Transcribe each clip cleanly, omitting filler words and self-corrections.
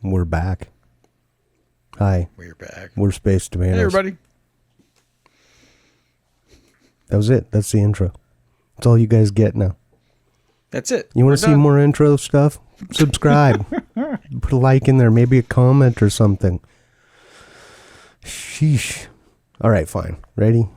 We're back. Hi. We're back. We're Space Tomatoes. Hey, everybody. That was it. That's the intro. That's all you guys get now. That's it. You want to see more intro stuff? Subscribe. Put a like in there. Maybe a comment or something. Sheesh. All right, fine. Ready?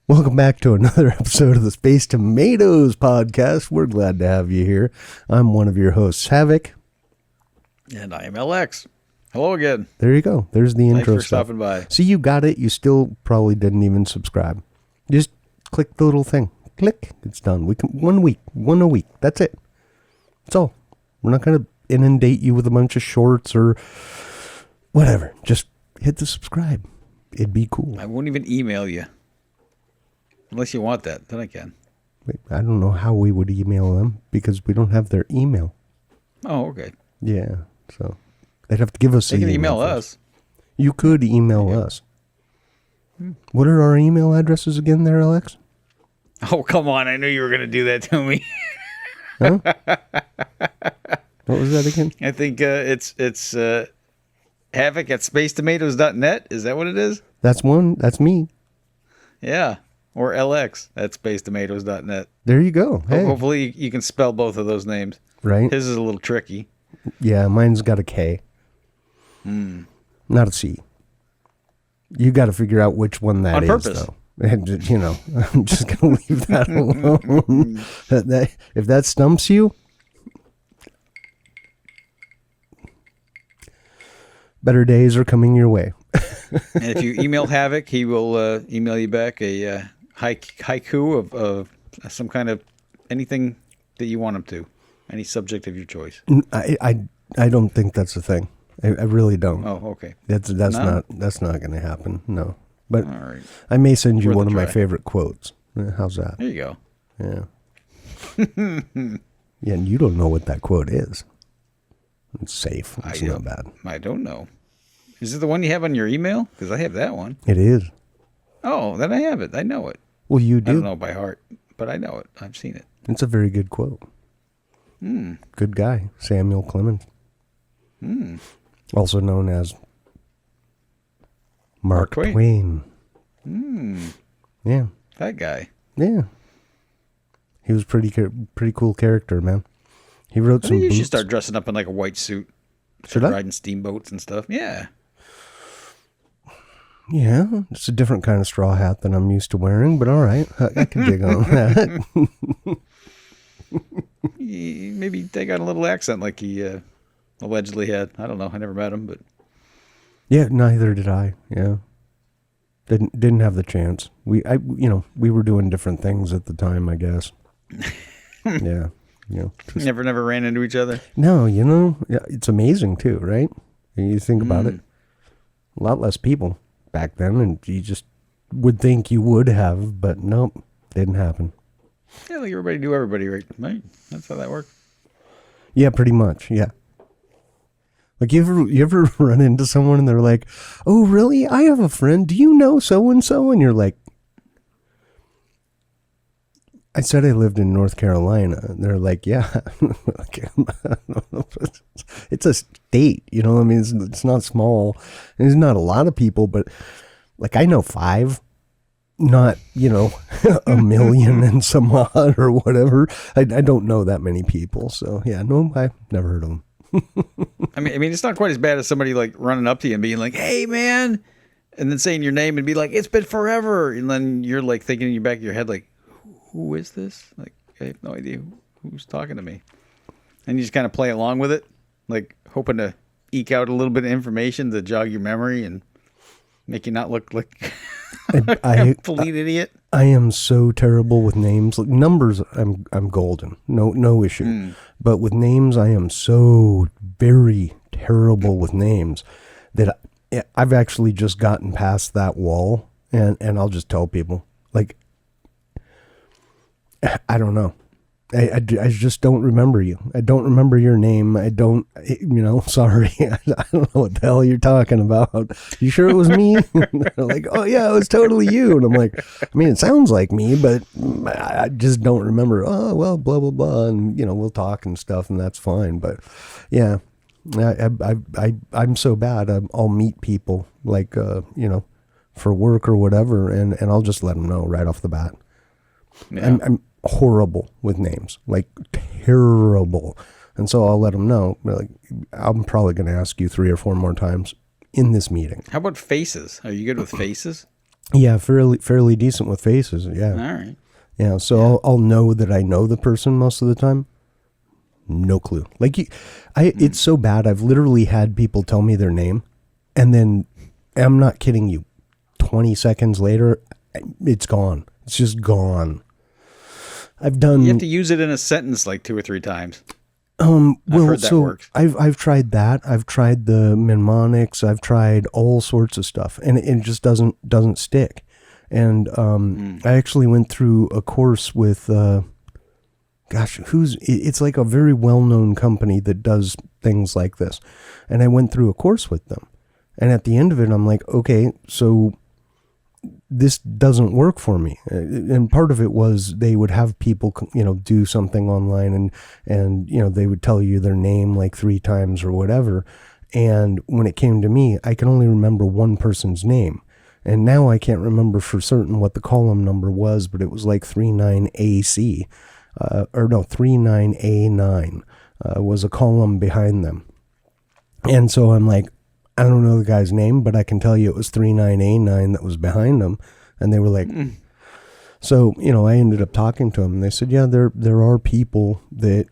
Welcome back to another episode of the Space Tomatoes podcast. We're glad to have you here. I'm one of your hosts, Havoc. And I am LX. Hello again. There you go. There's the intro Thanks for stuff. stopping by. See, you got it. You still probably didn't even subscribe. Just click the little thing. Click. It's done. We can one a week. That's it. That's all. We're not going to inundate you with a bunch of shorts or whatever. Just hit the subscribe. It'd be cool. I won't even email you. Unless you want that, then I can. Wait, I don't know how we would email them because we don't have their email. Oh, okay. Yeah, so they'd have to give us. They can email us. You could email us. What are our email addresses again, there, Alex? Oh, come on! I knew you were going to do that to me. Huh? What was that again? I think it's havoc@spacetomatoes.net. Is that what it is? That's one. That's me. Yeah. Or LX@spacetomatoes.net. There you go. Hey. Hopefully you can spell both of those names. Right. His is a little tricky. Yeah, mine's got a K. Not a C. You got to figure out which one that is, on purpose. Though. And, you know, I'm just going to leave that alone. If that stumps you, better days are coming your way. And if you email Havoc, he will email you back a haiku of some kind of anything that you want him to. Any subject of your choice. I don't think that's a thing. I really don't. Oh, okay. That's not going to happen. No. But all right. I may send you one of my try. favorite quotes. How's that? There you go. Yeah. Yeah, and you don't know what that quote is. It's safe. It's not bad. I don't know. Is it the one you have on your email? Because I have that one. It is. Oh, then I have it. I know it. Well, you do. I don't know it by heart, but I know it. I've seen it. It's a very good quote. Good guy, Samuel Clemens. Also known as Mark Twain. Yeah. That guy. Yeah. He was pretty cool character, man. He wrote some You books. should start dressing up in like a white suit. Should I? Riding steamboats and stuff. Yeah. Yeah, it's a different kind of straw hat than I'm used to wearing, but all right. I can dig on that. Maybe they got a little accent like he allegedly had. I don't know. I never met him, but Yeah, neither did I. Yeah. Didn't have the chance. We were doing different things at the time, I guess. Yeah. never ran into each other. No, it's amazing too, right? You think about it. A lot less people back then, and you just would think you would have, but nope, didn't happen. Yeah, like everybody knew everybody, right? That's how that worked. Yeah, pretty much. Yeah. Like you ever run into someone and they're like, "Oh, really? I have a friend. Do you know so and so?" And you're like, I said I lived in North Carolina. And they're like, yeah. It's a state, I mean, it's not small. There's not a lot of people, but like I know 5, not, a million and some odd or whatever. I don't know that many people. So yeah, no, I've never heard of them. I mean, it's not quite as bad as somebody like running up to you and being like, "Hey, man," and then saying your name and be like, "It's been forever," and then you're like thinking in your back of your head, like, "Who is this?" Like, I have no idea who's talking to me, and you just kind of play along with it, like hoping to eke out a little bit of information to jog your memory and make you not look like a complete idiot. I am so terrible with names. Like, numbers, I'm golden. No issue. But with names, I am so very terrible with names that I've actually just gotten past that wall, and I'll just tell people, like, I don't know. I just don't remember you. I don't remember your name. I don't, sorry. I don't know what the hell you're talking about. You sure it was me? They're like, oh yeah, it was totally you. And I'm like, I mean, it sounds like me, but I just don't remember. Oh, well, blah, blah, blah. And, we'll talk and stuff and that's fine. But yeah, I'm so bad. I'll meet people like, for work or whatever. And I'll just let them know right off the bat. Yeah. I'm horrible with names, like terrible. And so I'll let them know, like, I'm probably going to ask you 3 or 4 more times in this meeting. How about faces? Are you good with faces? Yeah, fairly decent with faces. Yeah. All right. Yeah. So I'll know that I know the person most of the time. No clue. Like it's so bad. I've literally had people tell me their name and then I'm not kidding you. 20 seconds later, it's gone. It's just gone. You have to use it in a sentence like 2 or 3 times. Well, heard that so works. I've tried that. I've tried the mnemonics. I've tried all sorts of stuff, and it just doesn't stick. And I actually went through a course with, it's like a very well-known company that does things like this, and I went through a course with them. And at the end of it, I'm like, okay, so this doesn't work for me. And part of it was they would have people, do something online and, they would tell you their name like 3 times or whatever. And when it came to me, I can only remember one person's name. And now I can't remember for certain what the column number was, but it was like 39AC, 39A9 was a column behind them. And so I'm like, I don't know the guy's name, but I can tell you it was 39A9 that was behind them. And they were like, So, I ended up talking to them and they said, yeah, there are people that,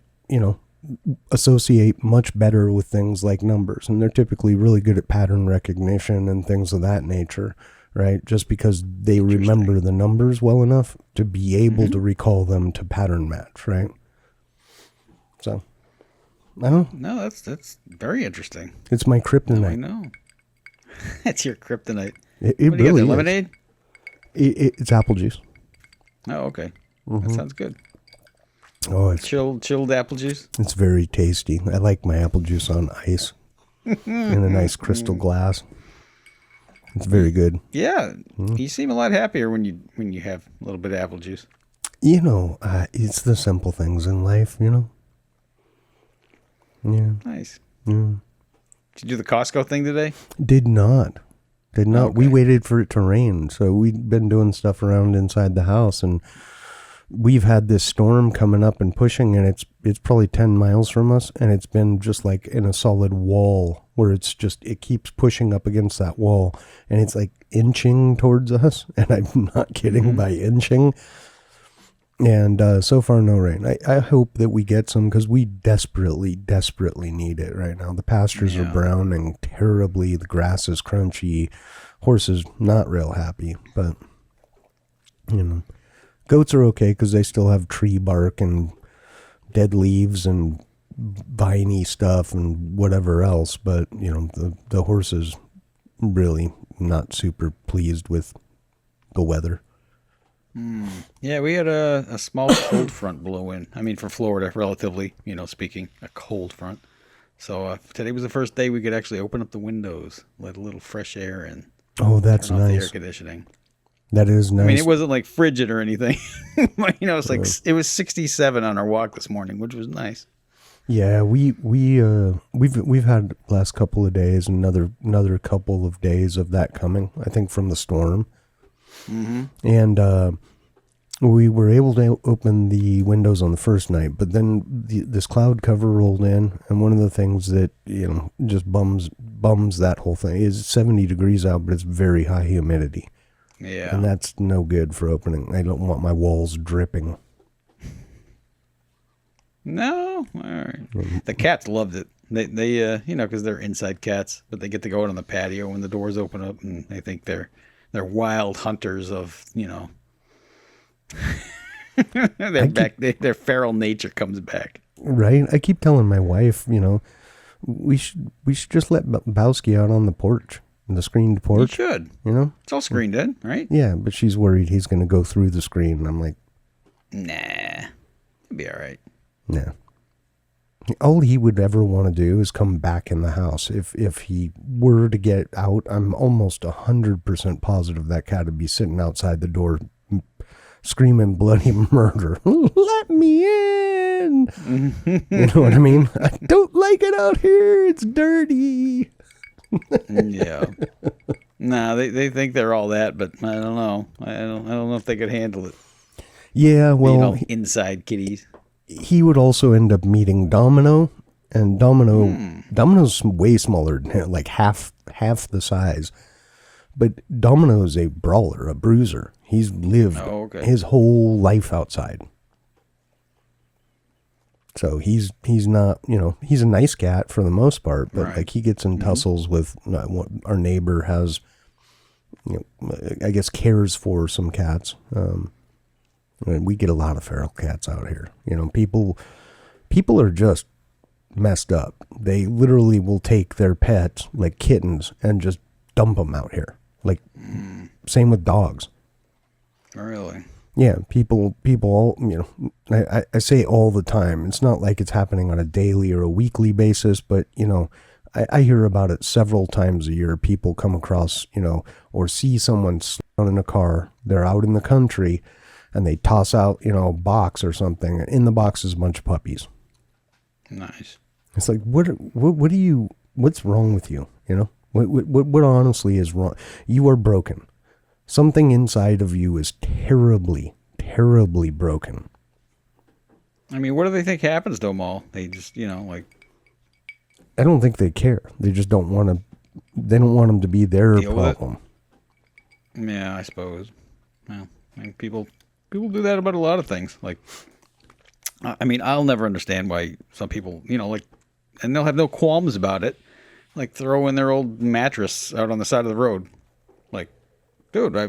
associate much better with things like numbers. And they're typically really good at pattern recognition and things of that nature, right? Just because they remember the numbers well enough to be able to recall them to pattern match, right? So, I don't know. No, that's very interesting. It's my kryptonite. I know. That's your kryptonite. It What do you really got, is. lemonade? It's apple juice. Oh, okay. That sounds good. Oh, it's Chilled apple juice? It's very tasty. I like my apple juice on ice in a nice crystal glass. It's very good. Yeah. You seem a lot happier when you have a little bit of apple juice. It's the simple things in life, Yeah. Nice. Yeah. Did you do the Costco thing today? Did not. Okay. We waited for it to rain. So we've been doing stuff around inside the house and we've had this storm coming up and pushing and it's probably 10 miles from us. And it's been just like in a solid wall where it keeps pushing up against that wall and it's like inching towards us. And I'm not kidding by inching. And so far, no rain. I hope that we get some because we desperately, desperately need it right now. The pastures are browning terribly. The grass is crunchy. Horses not real happy, but goats are okay because they still have tree bark and dead leaves and viney stuff and whatever else. But the horses really not super pleased with the weather. Yeah, we had a small cold front blow in. I mean, for Florida, relatively, speaking, a cold front. So today was the first day we could actually open up the windows, let a little fresh air in. Oh, that's turn off the air nice. conditioning. That is nice. I mean, it wasn't like frigid or anything. It's like it was 67 on our walk this morning, which was nice. Yeah, we've had last couple of days, another couple of days of that coming. I think from the storm. And we were able to open the windows on the first night, but then this cloud cover rolled in, and one of the things that just bums that whole thing is 70 degrees out, but it's very high humidity. Yeah, and that's no good for opening. I don't want my walls dripping. No, all right. The cats loved it. They because they're inside cats, but they get to go out on the patio when the doors open up, and they think they're wild hunters of their feral nature comes back. Right. I keep telling my wife, we should just let Bowski out on the porch, the screened porch. You should. It's all screened in, right? Yeah, but she's worried he's going to go through the screen. And I'm like, nah. He'd be all right. Yeah. All he would ever want to do is come back in the house. If he were to get out, I'm almost 100% positive that cat would be sitting outside the door screaming bloody murder. Let me in! You know what I mean? I don't like it out here. It's dirty. Yeah. Nah, they think they're all that, but I don't know. I don't know if they could handle it. Yeah, well, Being all inside kitties. he would also end up meeting Domino, and Domino's way smaller than him, like half the size. But Domino's a brawler, a bruiser. He's lived his whole life outside. So he's not, he's a nice cat for the most part, but like he gets in tussles with what our neighbor has, I guess cares for some cats. And we get a lot of feral cats out here. People are just messed up. They literally will take their pets, like kittens, and just dump them out here. Like, same with dogs. Really? Yeah, people all, I say all the time. It's not like it's happening on a daily or a weekly basis, but, I hear about it several times a year. People come across, or see someone down in a car. They're out in the country, and they toss out, a box or something. And in the box is a bunch of puppies. Nice. It's like, what's wrong with you? What honestly is wrong? You are broken. Something inside of you is terribly, terribly broken. I mean, what do they think happens to them all? They just, like... I don't think they care. They just don't want to... They don't want them to be their problem. Yeah, I suppose. Well, I mean, people do that about a lot of things. Like, I mean, I'll never understand why some people, and they'll have no qualms about it. Like, throw in their old mattress out on the side of the road. Like, dude, why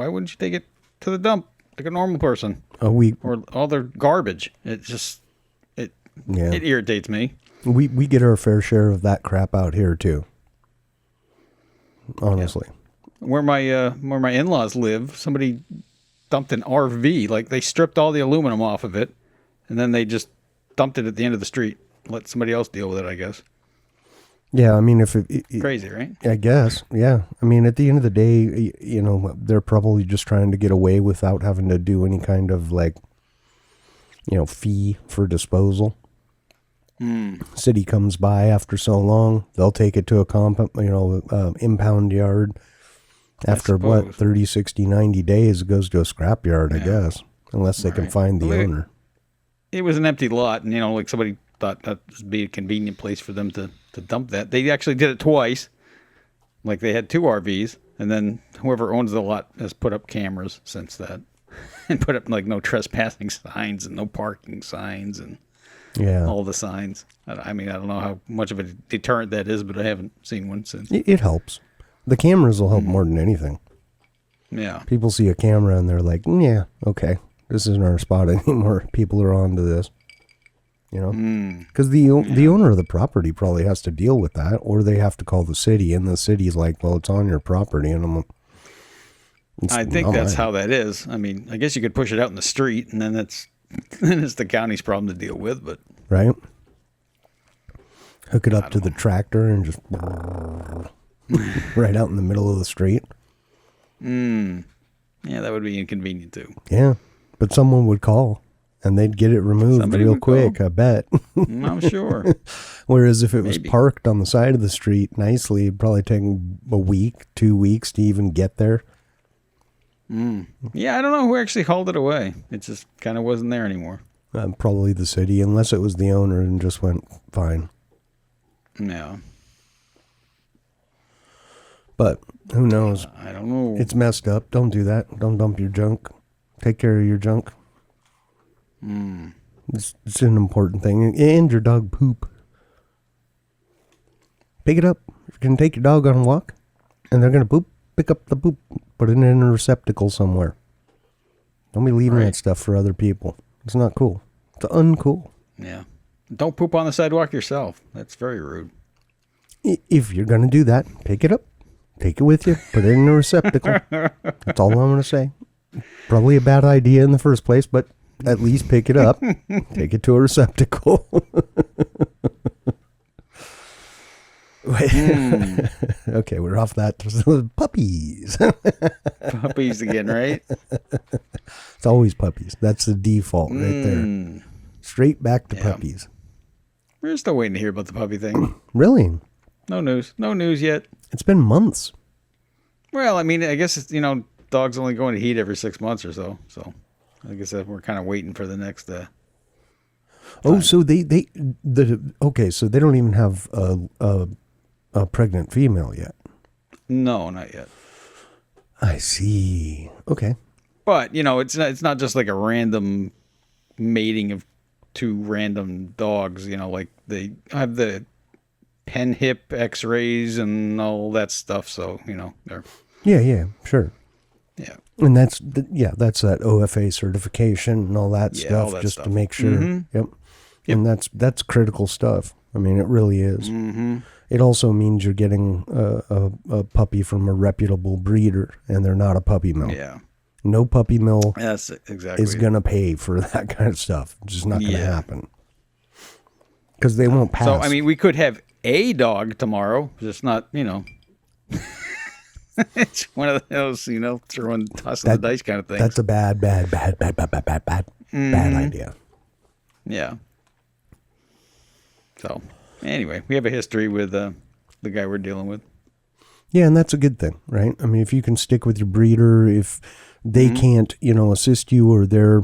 wouldn't you take it to the dump like a normal person? Or all their garbage. It just, it irritates me. We get our fair share of that crap out here too. Honestly. Yeah. Where my in-laws live, somebody dumped an RV. Like, they stripped all the aluminum off of it, and then they just dumped it at the end of the street. Let somebody else deal with it, I guess. Yeah, I mean, crazy, right? I guess, yeah. I mean, at the end of the day, they're probably just trying to get away without having to do any kind of fee for disposal. City comes by after so long, they'll take it to a impound yard. After 30, 60, 90 days, it goes to a scrap yard, I guess, unless they can find the owner. It was an empty lot, and somebody thought that would be a convenient place for them to dump that. They actually did it twice. Like, they had two RVs, and then whoever owns the lot has put up cameras since that, and put up no trespassing signs and no parking signs and all the signs. I mean, I don't know how much of a deterrent that is, but I haven't seen one since. It helps. The cameras will help more than anything. Yeah. People see a camera and they're like, yeah, okay, this isn't our spot anymore. People are on to this. Because the owner of the property probably has to deal with that, or they have to call the city, and the city's like, well, it's on your property, and I think that's how that is. I mean, I guess you could push it out in the street, and then it's the county's problem to deal with, but right, hook it up to the tractor and just right out in the middle of the street. Yeah, that would be inconvenient too. Yeah, but someone would call. And they'd get it removed real quick, I bet. I'm sure. Whereas if it was parked on the side of the street nicely, it'd probably take a week, 2 weeks to even get there. Yeah, I don't know who actually hauled it away. It just kind of wasn't there anymore. Probably the city, unless it was the owner and just went, fine. Yeah. But who knows? I don't know. It's messed up. Don't do that. Don't dump your junk. Take care of your junk. It's an important thing. And your dog poop. Pick it up. You can take your dog on a walk, and they're going to poop. Pick up the poop. Put it in a receptacle somewhere. Don't be leaving that stuff for other people. It's not cool. It's uncool. Yeah. Don't poop on the sidewalk yourself. That's very rude. If you're going to do that, pick it up. Take it with you. Put it in a receptacle. That's all I'm going to say. Probably a bad idea in the first place, but at least pick it up, take it to a receptacle. Okay, we're off that. Puppies. Puppies again, right? It's always puppies. That's the default right there. Straight back to puppies. We're still waiting to hear about the puppy thing. Really? No news. No news yet. It's been months. Well, I mean, I guess it's, dogs only go into heat every 6 months or so. So I guess we're kind of waiting for the next. So so so they don't even have a pregnant female yet. No, not yet. I see. Okay. But it's not just like a random mating of two random dogs. Like they have the pen hip X-rays and all that stuff. So they're yeah, sure. Yeah. And that's that OFA certification and all that stuff, all that just stuff. to make sure. Mm-hmm. Yep. And that's critical stuff. I mean, it really is. Mm-hmm. It also means you're getting a puppy from a reputable breeder, and they're not a puppy mill. Yeah. No puppy mill That's exactly is going to pay for that kind of stuff. It's just not going to happen. Because they won't pass. So, I mean, we could have a dog tomorrow, just not, it's one of those, tossing the dice kind of thing. That's a bad idea. Yeah. So, anyway, we have a history with the guy we're dealing with. Yeah, and that's a good thing, right? I mean, if you can stick with your breeder, if they can't, assist you, or they're,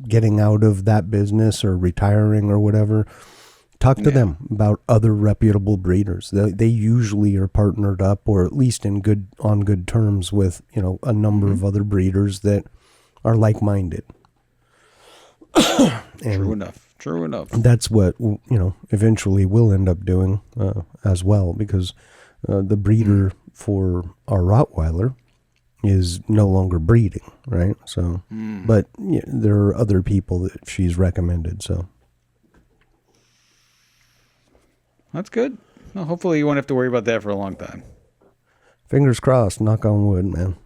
getting out of that business or retiring or whatever, talk to them about other reputable breeders. They usually are partnered up, or at least on good terms with, a number of other breeders that are like-minded. True enough. That's what, eventually we'll end up doing as well, because the breeder for our Rottweiler is no longer breeding, right? So, but there are other people that she's recommended, so. That's good. Well, hopefully you won't have to worry about that for a long time. Fingers crossed, knock on wood, man.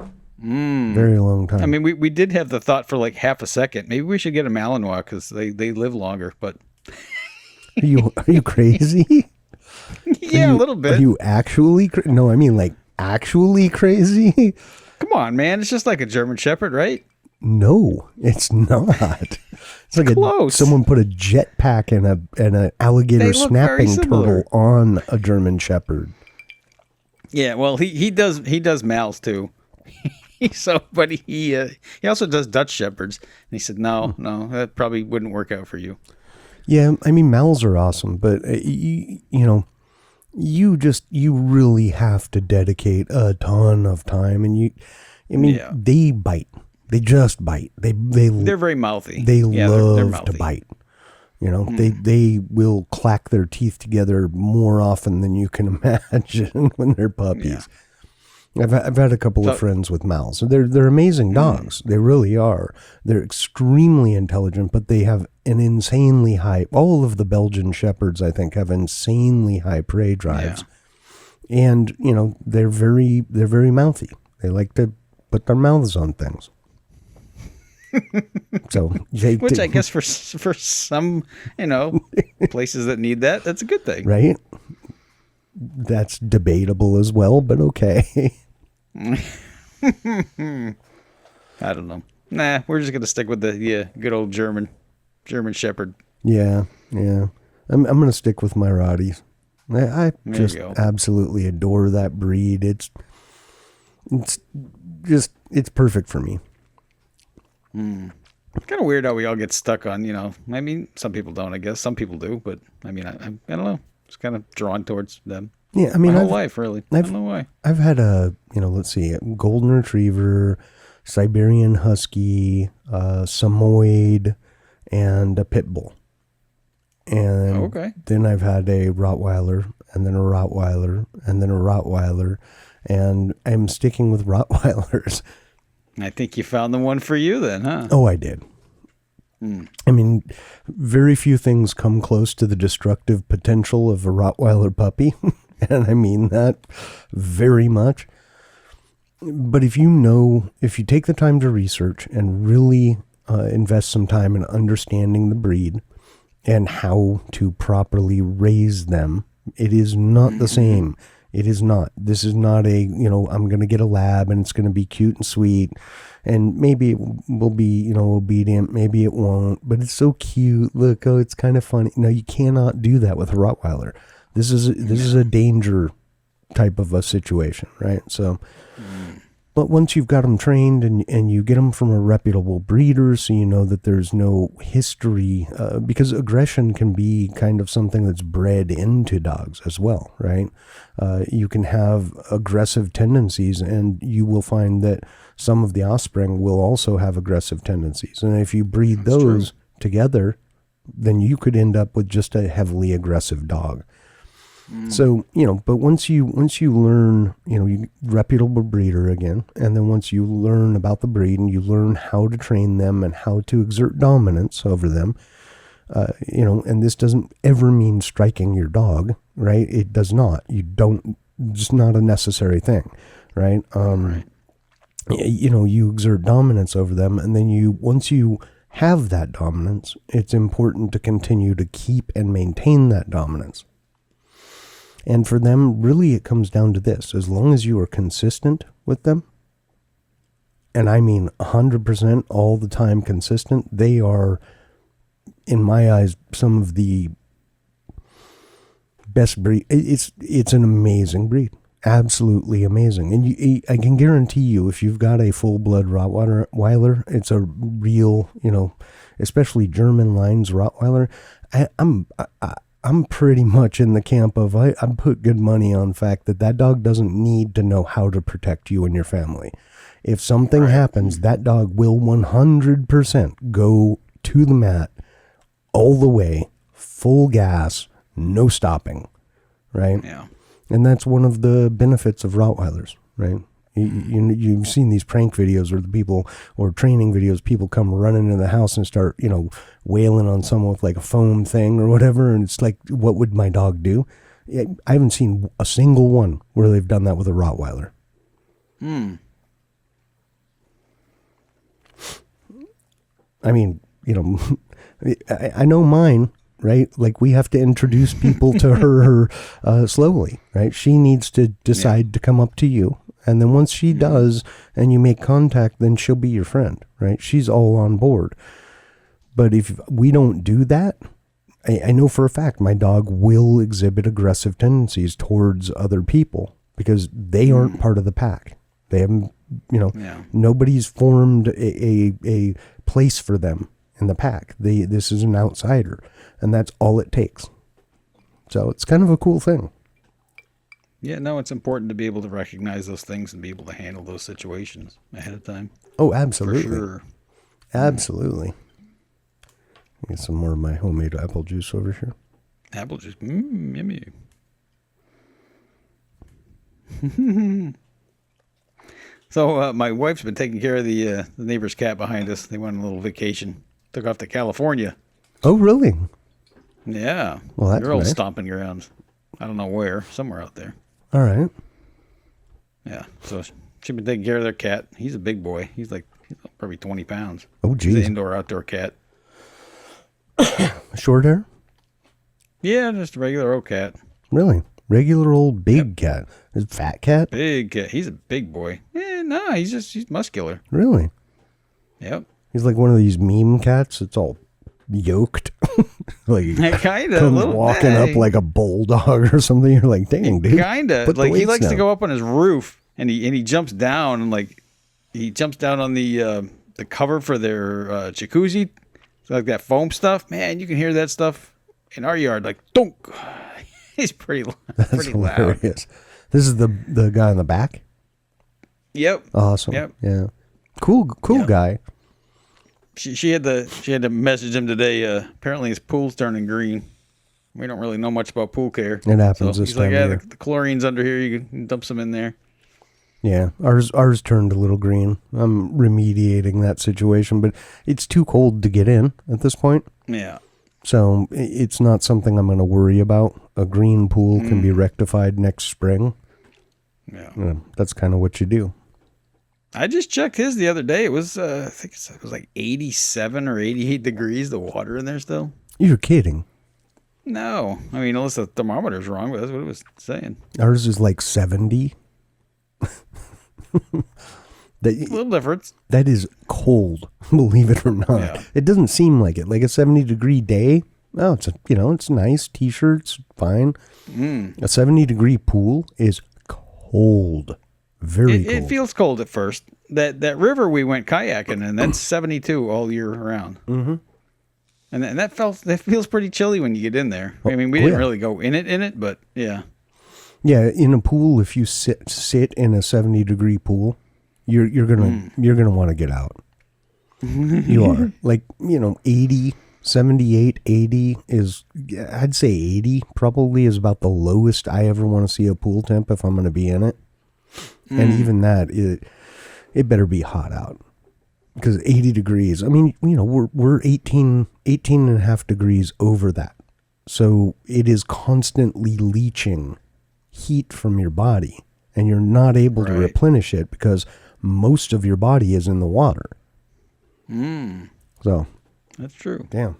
Very long time. I mean, we did have the thought for like half a second. Maybe we should get a Malinois because they live longer, but. Are you crazy? Yeah, a little bit. Are you actually no, I mean like actually crazy? Come on, man. It's just like a German Shepherd, right? No, it's not. It's like Close. Someone put a jetpack and a alligator snapping turtle on a German Shepherd. Yeah, well, he does Mals too. But he also does Dutch Shepherds. And he said, no, that probably wouldn't work out for you. Yeah, I mean, Mals are awesome, but you really have to dedicate a ton of time, and they bite. They just bite. They're very mouthy. They love they're mouthy. to bite. They will clack their teeth together more often than you can imagine when they're puppies. Yeah. I've had a couple of friends with Mals. They're amazing dogs. They really are. They're extremely intelligent, but they have an insanely high. All of the Belgian Shepherds, I think, have insanely high prey drives, and they're very mouthy. They like to put their mouths on things. So, which I guess for some places that need that's a good thing, right? That's debatable as well, but okay. I don't know. Nah, we're just gonna stick with the good old German Shepherd. Yeah. I'm gonna stick with my Rotties. I just absolutely adore that breed. It's perfect for me. It's kind of weird how we all get stuck on, I mean, some people don't, I guess. Some people do, but I mean, I don't know. It's kind of drawn towards them. Yeah, I mean, my whole life, really. I don't know why. I've had a golden retriever, Siberian husky, Samoyed, and a pit bull. And then I've had a Rottweiler, and then a Rottweiler, and then a Rottweiler, and I'm sticking with Rottweilers. I think you found the one for you then, huh? Oh, I did. I mean, very few things come close to the destructive potential of a Rottweiler puppy. And I mean that very much. But if you take the time to research and really invest some time in understanding the breed and how to properly raise them. It is not the same. It is not. This is not a, I'm going to get a lab and it's going to be cute and sweet. And maybe it will be, obedient. Maybe it won't. But it's so cute. Look, oh, it's kind of funny. No, you cannot do that with a Rottweiler. This is a danger type of a situation, right? So, but once you've got them trained and you get them from a reputable breeder, so you know that there's no history, because aggression can be kind of something that's bred into dogs as well, right? You can have aggressive tendencies, and you will find that some of the offspring will also have aggressive tendencies. And if you breed those together, then you could end up with just a heavily aggressive dog. So, but once you learn, you reputable breeder again, and then once you learn about the breed and you learn how to train them and how to exert dominance over them, and this doesn't ever mean striking your dog, right? It does not. Just not a necessary thing, right? Right. You exert dominance over them, and then once you have that dominance, it's important to continue to keep and maintain that dominance. And for them, really, it comes down to this. As long as you are consistent with them, and I mean 100% all the time consistent, they are, in my eyes, some of the best breed. It's an amazing breed. Absolutely amazing. And I can guarantee you, if you've got a full-blood Rottweiler, it's a real, especially German lines Rottweiler. I'm pretty much in the camp of I put good money on the fact that dog doesn't need to know how to protect you and your family. If something happens, that dog will 100% go to the mat all the way, full gas, no stopping, right? Yeah. And that's one of the benefits of Rottweilers, right? You've seen these prank videos or training videos, people come running into the house and start, wailing on someone with like a foam thing or whatever. And it's like, what would my dog do? I haven't seen a single one where they've done that with a Rottweiler. I mean, I know mine, right? Like we have to introduce people to her slowly, right? She needs to decide to come up to you. And then once she does and you make contact, then she'll be your friend, right? She's all on board. But if we don't do that, I know for a fact my dog will exhibit aggressive tendencies towards other people because they aren't part of the pack. They haven't, nobody's formed a place for them in the pack. This is an outsider, and that's all it takes. So it's kind of a cool thing. Yeah, no, it's important to be able to recognize those things and be able to handle those situations ahead of time. Oh, absolutely. For sure. Absolutely. Get some more of my homemade apple juice over here. Apple juice. Yummy. So my wife's been taking care of the neighbor's cat behind us. They went on a little vacation. Took off to California. Oh, really? Yeah. Well, that's They're all nice. stomping grounds. I don't know where. Somewhere out there. All right. Yeah. So she's been taking care of their cat. He's a big boy. He's probably 20 pounds. Oh, He's an geez. indoor-outdoor cat. Short hair? Yeah, just a regular old cat. Really? Regular old big cat? Is it fat cat? Big cat. He's a big boy. No, he's muscular. Really? Yep. He's like one of these meme cats. It's all yoked. Like Kind of. comes walking up like a bulldog or something. You're like, dang, dude. Kind of. Like he likes to go up on his roof and he jumps down and he jumps down on the cover for their jacuzzi, like that foam stuff. Man, you can hear that stuff in our yard, like dunk. He's pretty loud. Hilarious. This is the guy in the back. Yep. Awesome. Yep. Yeah. Cool Yep. guy. She had to message him today. Apparently his pool's turning green. We don't really know much about pool care. It happens so this he's time like, of year. the chlorine's under here. You can dump some in there. Yeah, ours turned a little green. I'm remediating that situation, but it's too cold to get in at this point. Yeah. So it's not something I'm going to worry about. A green pool can be rectified next spring. Yeah. That's kind of what you do. I just checked his the other day. It was, I think it was like 87 or 88 degrees, the water in there still. You're kidding. No. I mean, unless the thermometer's wrong, but that's what it was saying. Ours is like 70. A little difference. That is cold, believe it or not. Yeah. It doesn't seem like it. Like a 70-degree day, oh, it's nice. T-shirts, fine. A 70-degree pool is cold. Very cold. It feels cold at first. That river we went kayaking in, that's 72 all year round. Mm-hmm. And that feels pretty chilly when you get in there. I mean, we didn't really go in it, but yeah. Yeah, in a pool, if you sit in a 70-degree pool, you're gonna want to get out. You are. Like, 80, 78, 80 is, I'd say 80 probably is about the lowest I ever want to see a pool temp if I'm going to be in it. And even that, it better be hot out. Because 80 degrees, I mean, we're 18 and a half degrees over that. So it is constantly leaching heat from your body. And you're not able to replenish it because most of your body is in the water. So. That's true. Damn.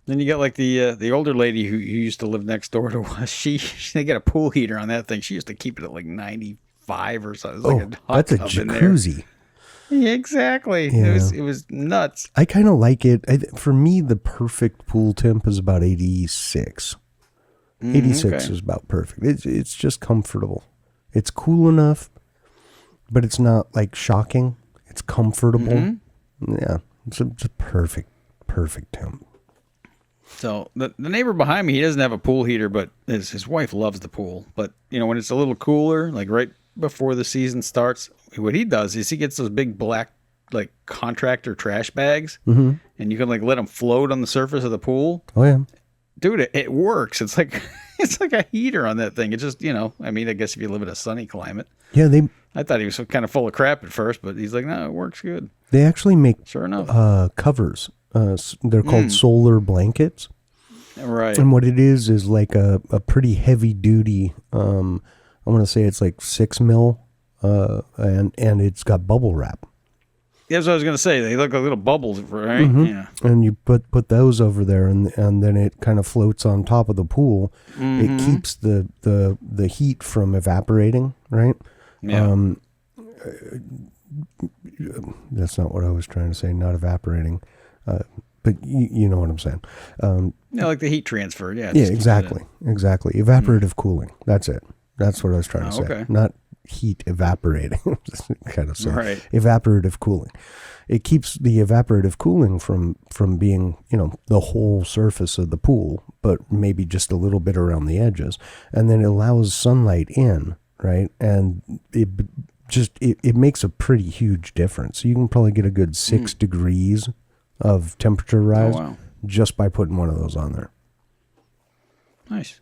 Then you got like the older lady who used to live next door to us. They got a pool heater on that thing. She used to keep it at like 95 or something. It was like a hot that's a tub in jacuzzi. Yeah, exactly. Yeah. It was nuts. I kind of like it. For me, the perfect pool temp is about 86. 86 is about perfect. It's just comfortable. It's cool enough, but it's not like shocking. It's comfortable. Yeah, it's a perfect temp. So the neighbor behind me, he doesn't have a pool heater, but his wife loves the pool. But when it's a little cooler, like right before the season starts, what he does is he gets those big black like contractor trash bags, and you can like let them float on the surface of the pool. Oh yeah, dude, it works. It's like a heater on that thing. It just I mean, I guess if you live in a sunny climate. Yeah, I thought he was kind of full of crap at first, but he's like, no, it works good. They actually make sure enough covers. They're called solar blankets. Right. And what it is like a pretty heavy duty. I want to say it's like 6 mil, and it's got bubble wrap. Yeah, that's what I was gonna say. They look like little bubbles, right? Yeah. And you put those over there, and then it kind of floats on top of the pool. It keeps the heat from evaporating, right? Yeah. That's not what I was trying to say. Not evaporating, but you know what I'm saying. Like the heat transfer. Yeah. Yeah, exactly. Evaporative cooling. That's it. That's what I was trying to say. Okay. Not heat evaporating. Kind of saying. Right. Evaporative cooling. It keeps the evaporative cooling from being, the whole surface of the pool, but maybe just a little bit around the edges. And then it allows sunlight in, right? And it makes a pretty huge difference. You can probably get a good 6 degrees of temperature rise just by putting one of those on there. Nice.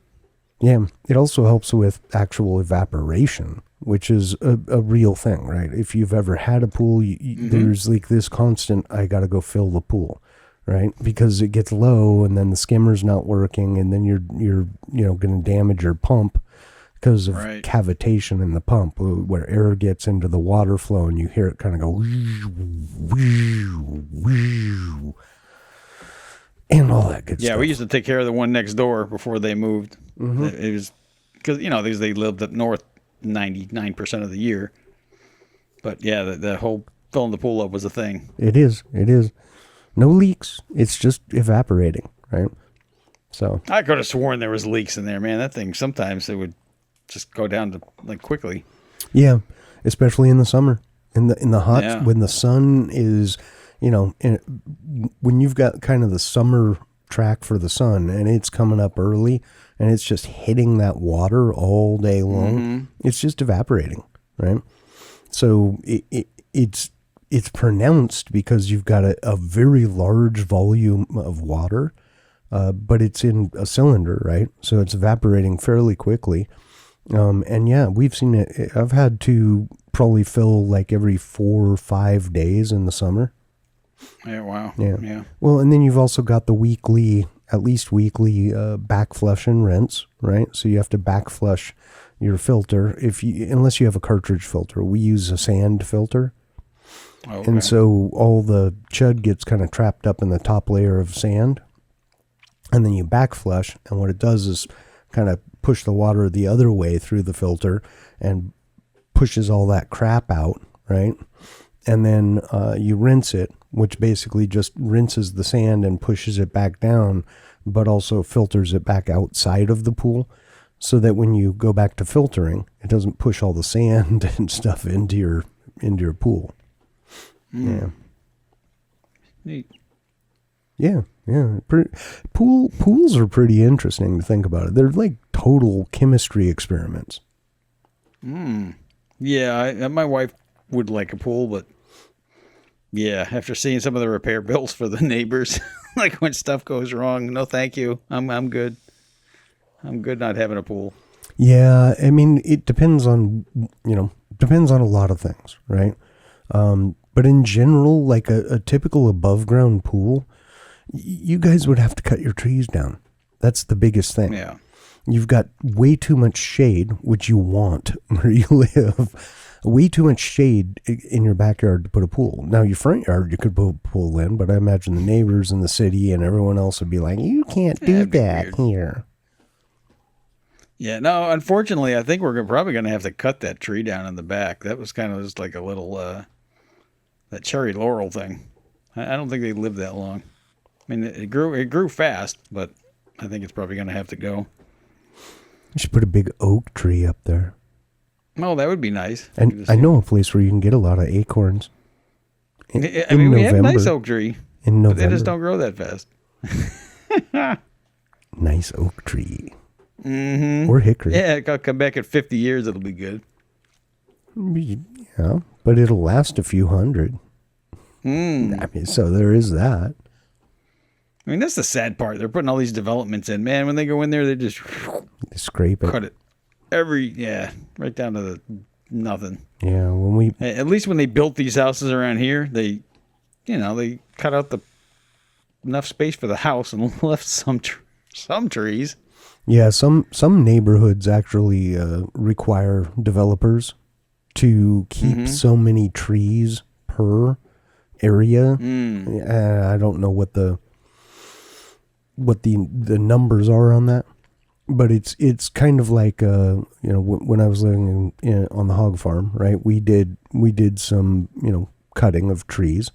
Yeah, it also helps with actual evaporation, which is a real thing, right? If you've ever had a pool, there's like this constant, I got to go fill the pool, right? Because it gets low and then the skimmer's not working and then you're going to damage your pump because of cavitation in the pump where air gets into the water flow and you hear it kind of go whoo, and all that good stuff. Yeah, we used to take care of the one next door before they moved. It was because they lived up north 99% of the year. But yeah, the whole filling the pool up was a thing. It is. No leaks. It's just evaporating, right? So I could have sworn there was leaks in there, man. That thing, sometimes it would just go down to like quickly. Yeah, especially in the summer. In the hot, when the sun is, when you've got kind of the summer track for the sun and it's coming up early and it's just hitting that water all day long, it's just evaporating, right? So it's pronounced because you've got a very large volume of water, but it's in a cylinder, right? So it's evaporating fairly quickly. And yeah, we've seen it. I've had to probably fill like every 4 or 5 days in the summer. Yeah, wow. Yeah. Well, and then you've also got the weekly at least weekly back flush and rinse, right? So you have to back flush your filter unless you have a cartridge filter. We use a sand filter. Okay. And so all the chud gets kind of trapped up in the top layer of sand. And then you back flush, and what it does is kind of push the water the other way through the filter and pushes all that crap out, right? And then you rinse it, which basically just rinses the sand and pushes it back down, but also filters it back outside of the pool, so that when you go back to filtering, it doesn't push all the sand and stuff into your pool. Yeah. Neat. Yeah. Pools are pretty interesting to think about it. They're like total chemistry experiments. Yeah, my wife would like a pool, but yeah, after seeing some of the repair bills for the neighbors, like when stuff goes wrong, no thank you. I'm good. I'm good not having a pool. Yeah, I mean, it depends on a lot of things, right? But in general, like a typical above ground pool, you guys would have to cut your trees down. That's the biggest thing. Yeah. You've got way too much shade, which you want where you live. Way too much shade in your backyard to put a pool. Now, your front yard, you could put a pool in, but I imagine the neighbors in the city and everyone else would be like, you can't do that here. Yeah, no, unfortunately, I think we're probably going to have to cut that tree down in the back. That was kind of just like a little, that cherry laurel thing. I don't think they lived that long. I mean, it grew fast, but I think it's probably going to have to go. You should put a big oak tree up there. Oh, that would be nice. And I know a place where you can get a lot of acorns. I mean, we have a nice oak tree. In November. But they just don't grow that fast. Nice oak tree. Mm-hmm. Or hickory. Yeah, I'll come back in 50 years. It'll be good. Yeah, but it'll last a few hundred. I mean, so there is that. I mean, that's the sad part. They're putting all these developments in. Man, when they go in there, they just scrape it. Cut it. Right down to the nothing. Yeah, at least when they built these houses around here, they cut out enough space for the house and left some trees. Yeah, some neighborhoods actually require developers to keep so many trees per area. I don't know what the numbers are on that, but it's kind of like when I was living on the hog farm, right? We did some cutting of trees.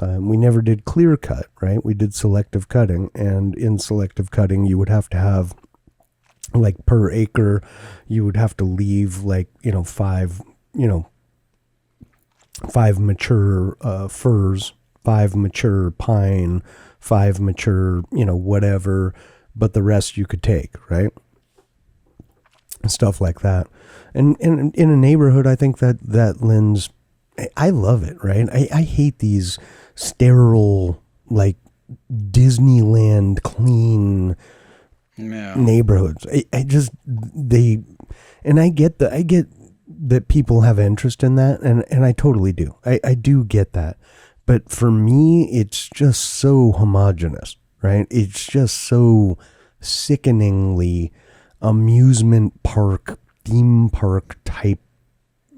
We never did clear cut, right? We did selective cutting, and in selective cutting, you would have to have, like, per acre, you would have to leave five mature firs, 5 mature pine, 5 mature, whatever, but the rest you could take, right? Stuff like that. And in a neighborhood, I think that lends, I love it, right? I hate these sterile, like, Disneyland clean neighborhoods. I get that people have interest in that, and I totally do. I do get that. But for me, it's just so homogenous, right? It's just so sickeningly amusement park, theme park type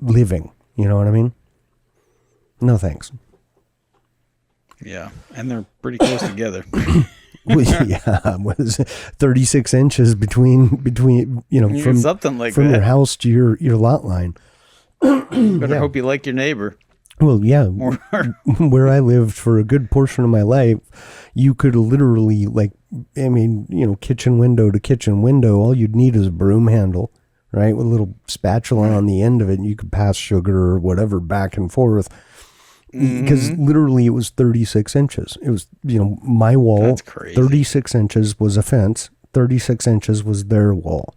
living. You know what I mean? No thanks. Yeah, and they're pretty close together. Well, yeah, what is it? 36 inches between from something like from that. Your house to your lot line. Better hope you like your neighbor. Well, yeah, where I lived for a good portion of my life, you could literally, kitchen window to kitchen window, all you'd need is a broom handle, right, with a little spatula on the end of it, and you could pass sugar or whatever back and forth. Because literally it was 36 inches. It was, my wall. That's crazy. 36 inches was a fence. 36 inches was their wall.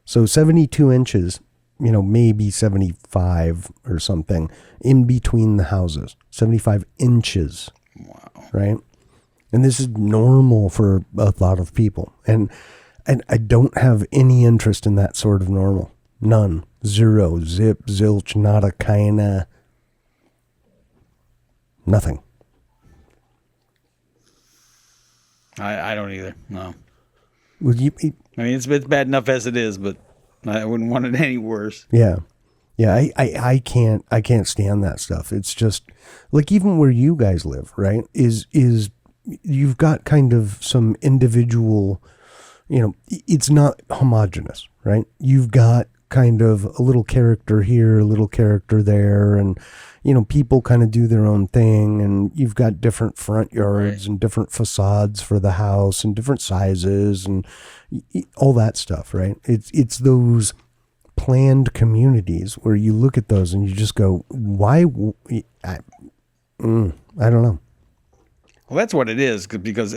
So 72 inches, maybe 75 or something in between the houses. 75 inches. Wow. Right? And this is normal for a lot of people. And I don't have any interest in that sort of normal. None. Zero. Zip. Zilch. Nada. Kinda. Nothing. I don't either. No. Would you? I mean, it's bad enough as it is, but I wouldn't want it any worse. Yeah. Yeah, I can't stand that stuff. It's just like even where you guys live, right? Is you've got kind of some individual, it's not homogenous, right? You've got kind of a little character here, a little character there, and people kind of do their own thing, and you've got different front yards and different facades for the house and different sizes and all that stuff, right? It's those planned communities where you look at those and you just go, why? I don't know. Well, that's what it is, because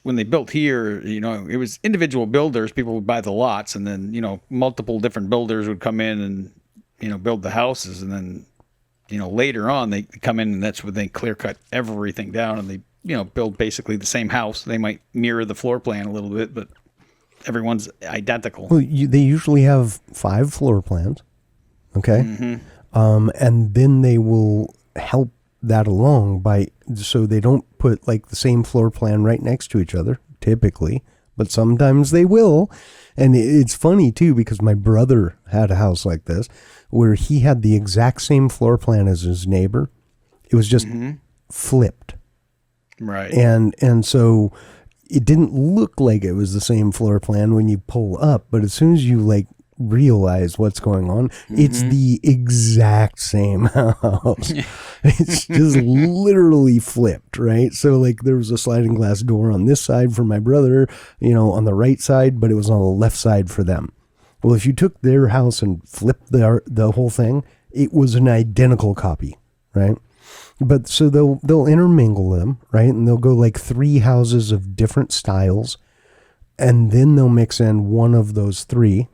when they built here, it was individual builders. People would buy the lots, and then, multiple different builders would come in and, build the houses. And then, later on, they come in and that's when they clear cut everything down and they, build basically the same house. They might mirror the floor plan a little bit, but everyone's identical. Well, they usually have 5 floor plans. Okay. Mm-hmm. And then they will help that along so they don't put like the same floor plan right next to each other typically, but sometimes they will. And it's funny too, because my brother had a house like this where he had the exact same floor plan as his neighbor. It was just flipped. Right. And so it didn't look like it was the same floor plan when you pull up, but as soon as you like realize what's going on, it's the exact same house. It's just literally flipped, right? So like there was a sliding glass door on this side for my brother, on the right side, but it was on the left side for them. Well, if you took their house and flipped the whole thing, it was an identical copy, right? But so they'll intermingle them, right? And they'll go like 3 houses of different styles, and then they'll mix in one of those 3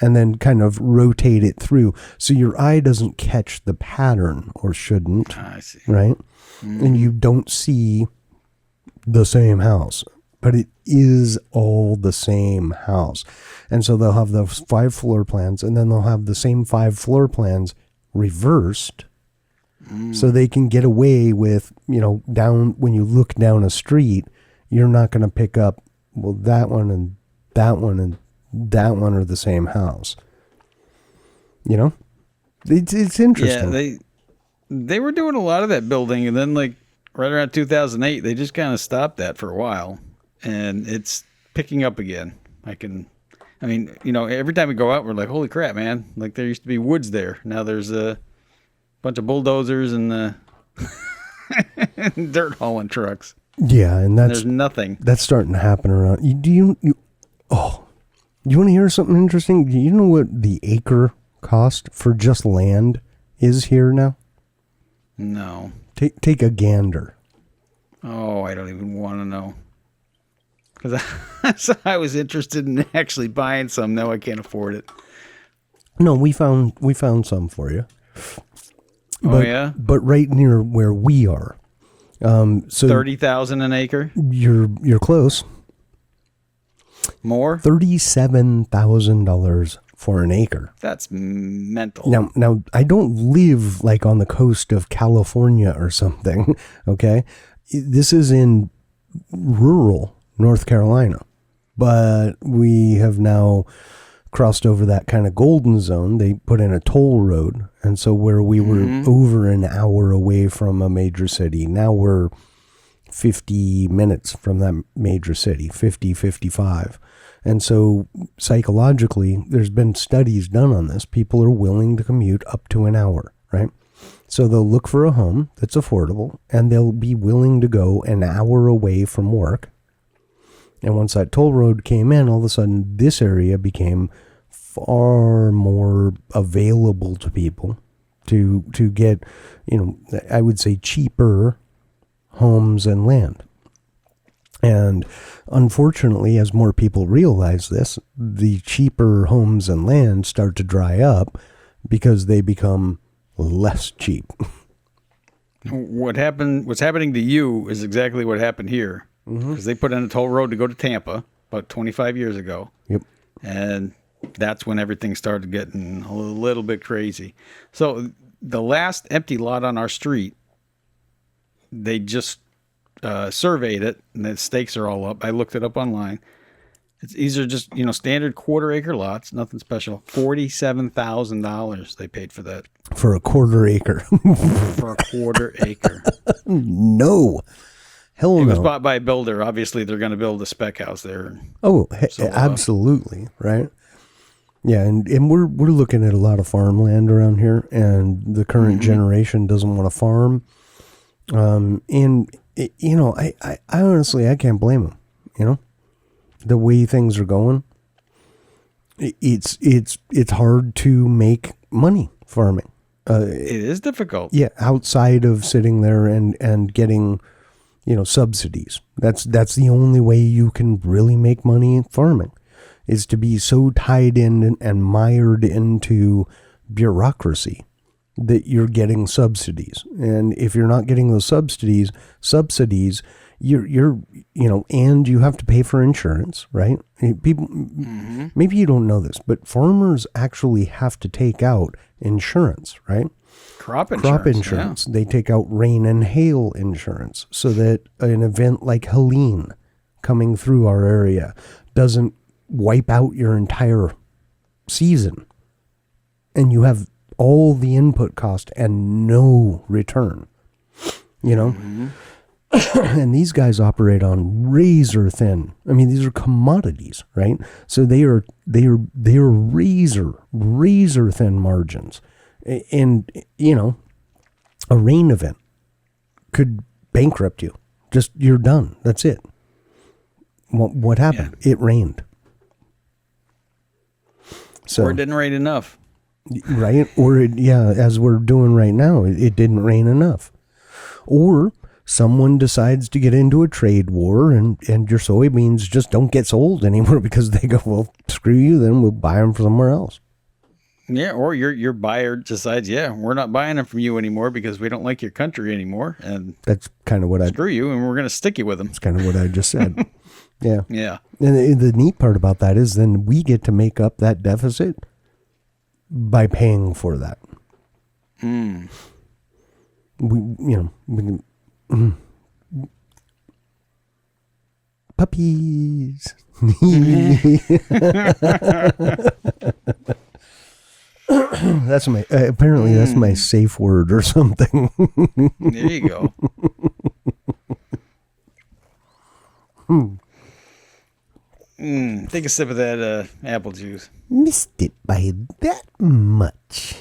and then kind of rotate it through. So your eye doesn't catch the pattern, or shouldn't. I see. Right? And you don't see the same house, but it is all the same house. And so they'll have those 5 floor plans, and then they'll have the same 5 floor plans reversed. So they can get away with, down when you look down a street, you're not going to pick up, well, that one and that one and that one are the same house. It's interesting. Yeah, they were doing a lot of that building, and then like right around 2008, they just kind of stopped that for a while, and it's picking up again. Every time we go out, we're like, holy crap, man! Like there used to be woods there. Now there's a bunch of bulldozers and dirt hauling trucks. Yeah, and there's nothing. That's starting to happen around. You want to hear something interesting? Do you know what the acre cost for just land is here now? No. Take a gander. Oh, I don't even want to know. Because I was interested in actually buying some. Now I can't afford it. No, we found some for you. Oh yeah, but right near where we are. So 30,000 an acre. You're close. More? $37,000 for an acre. That's mental. Now I don't live like on the coast of California or something. Okay, this is in rural North Carolina, but we have now crossed over that kind of golden zone. They put in a toll road, and so where we were over an hour away from a major city, now we're 50 minutes from that major city, 55. And so psychologically, there's been studies done on this. People are willing to commute up to an hour, right? So they'll look for a home that's affordable, and they'll be willing to go an hour away from work. And once that toll road came in, all of a sudden this area became far more available to people to get, I would say cheaper homes and land. And unfortunately, as more people realize this, the cheaper homes and land start to dry up because they become less cheap. What's happening to you is exactly what happened here. Because they put in a toll road to go to Tampa about 25 years ago. Yep. And that's when everything started getting a little bit crazy. So the last empty lot on our street, they just surveyed it, and the stakes are all up. I looked it up online. These are just, standard quarter-acre lots, nothing special. $47,000 they paid for that. For a quarter acre. For a quarter acre. No. Hell no. It was bought by a builder. Obviously, they're going to build a spec house there. Oh, absolutely, right? Yeah, and we're looking at a lot of farmland around here, and the current generation doesn't want to farm. I honestly, I can't blame them, The way things are going, it's hard to make money farming. It is difficult. Yeah, outside of sitting there and getting, subsidies. That's the only way you can really make money farming, is to be so tied in and mired into bureaucracy that you're getting subsidies. And if you're not getting those subsidies, you're and you have to pay for insurance, right? People, maybe you don't know this, but farmers actually have to take out insurance, right? Crop insurance. Yeah. They take out rain and hail insurance so that an event like Helene coming through our area doesn't wipe out your entire season, and you have all the input cost and no return, And these guys operate on razor thin. I mean, these are commodities, right? So they are razor thin margins. And, a rain event could bankrupt you. Just, you're done. That's it. What happened? Yeah. It rained. So, or it didn't rain enough. Right? Or, as we're doing right now, it didn't rain enough. Or someone decides to get into a trade war and your soybeans just don't get sold anymore because they go, well, screw you, then we'll buy them from somewhere else. Yeah, or your buyer decides, we're not buying them from you anymore because we don't like your country anymore. And that's kind of what screw you, and we're going to stick you with them. That's kind of what I just said. Yeah. Yeah. And the neat part about that is then we get to make up that deficit by paying for that. We can, puppies. That's my apparently that's my safe word or something. There you go. Take a sip of that apple juice. Missed it by that much.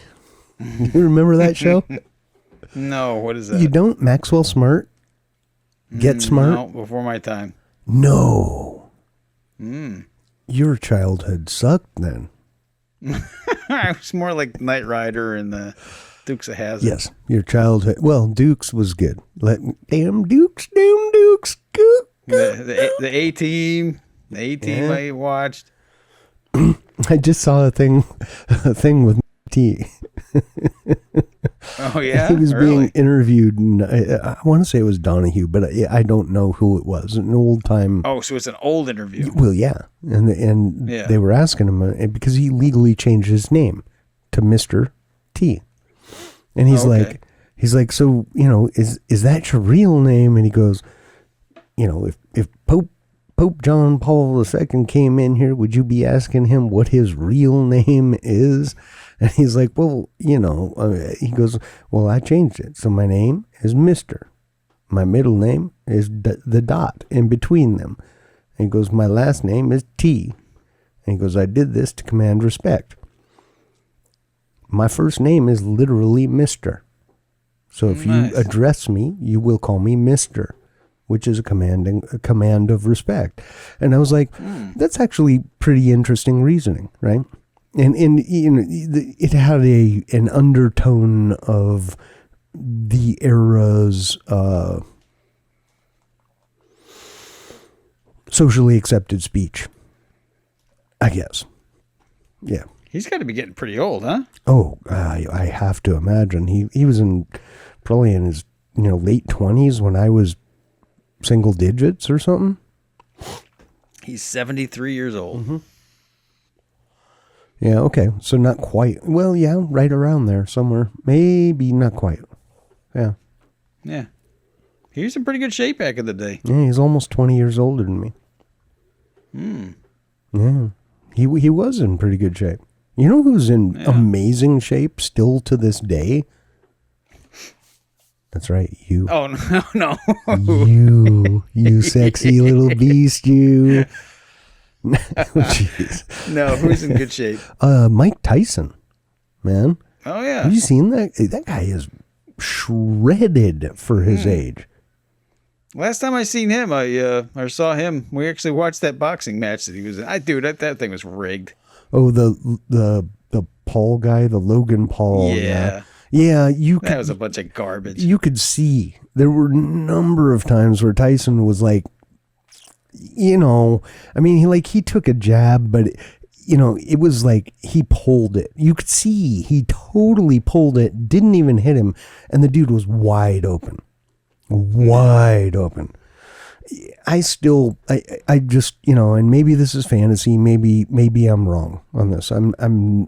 You remember that show? No, what is that? You don't? Maxwell Smart? Get Smart? No, before my time. No. Your childhood sucked then. It was more like Knight Rider and the Dukes of Hazzard. Yes, your childhood. Well, Dukes was good. Damn Dukes. The A-Team. The A-Team I watched. I just saw a thing with T. Oh, yeah? He was being interviewed, and I want to say it was Donahue, but I don't know who it was. An old time. Oh, so it's an old interview. Well, yeah. And they were asking him, because he legally changed his name to Mr. T. And he's like, so, is that your real name? And he goes, if Pope John Paul II came in here, would you be asking him what his real name is? And he's like, well, he goes, well, I changed it. So my name is Mr. My middle name is the dot in between them. And he goes, my last name is T. And he goes, I did this to command respect. My first name is literally Mr. So if you address me, you will call me Mr., which is a command of respect. And I was like, that's actually pretty interesting reasoning, right? And it had an undertone of the era's socially accepted speech, I guess. Yeah. He's got to be getting pretty old, huh? Oh, I have to imagine. He was probably in his late 20s when I was single digits or something. He's 73 years old. Mm-hmm. Yeah, okay. So not quite. Well, yeah, right around there somewhere. Maybe not quite. Yeah. Yeah. He was in pretty good shape back in the day. Yeah, he's almost 20 years older than me. Yeah, he was in pretty good shape. You know who's in amazing shape still to this day? That's right, you. Oh, no. You sexy little beast, you. Jeez. No, who's in good shape? Mike Tyson, man. Oh, yeah. Have you seen that? That guy is shredded for his age. Last time I seen him, I saw him. We actually watched that boxing match that he was in. That thing was rigged. Oh, the Paul guy, the Logan Paul. Yeah. Yeah, that was a bunch of garbage. You could see there were a number of times where Tyson was like, I mean, he took a jab, but it was like he pulled it. You could see he totally pulled it, didn't even hit him, and the dude was wide open. Wide open. I just, and maybe this is fantasy. Maybe I'm wrong on this. I'm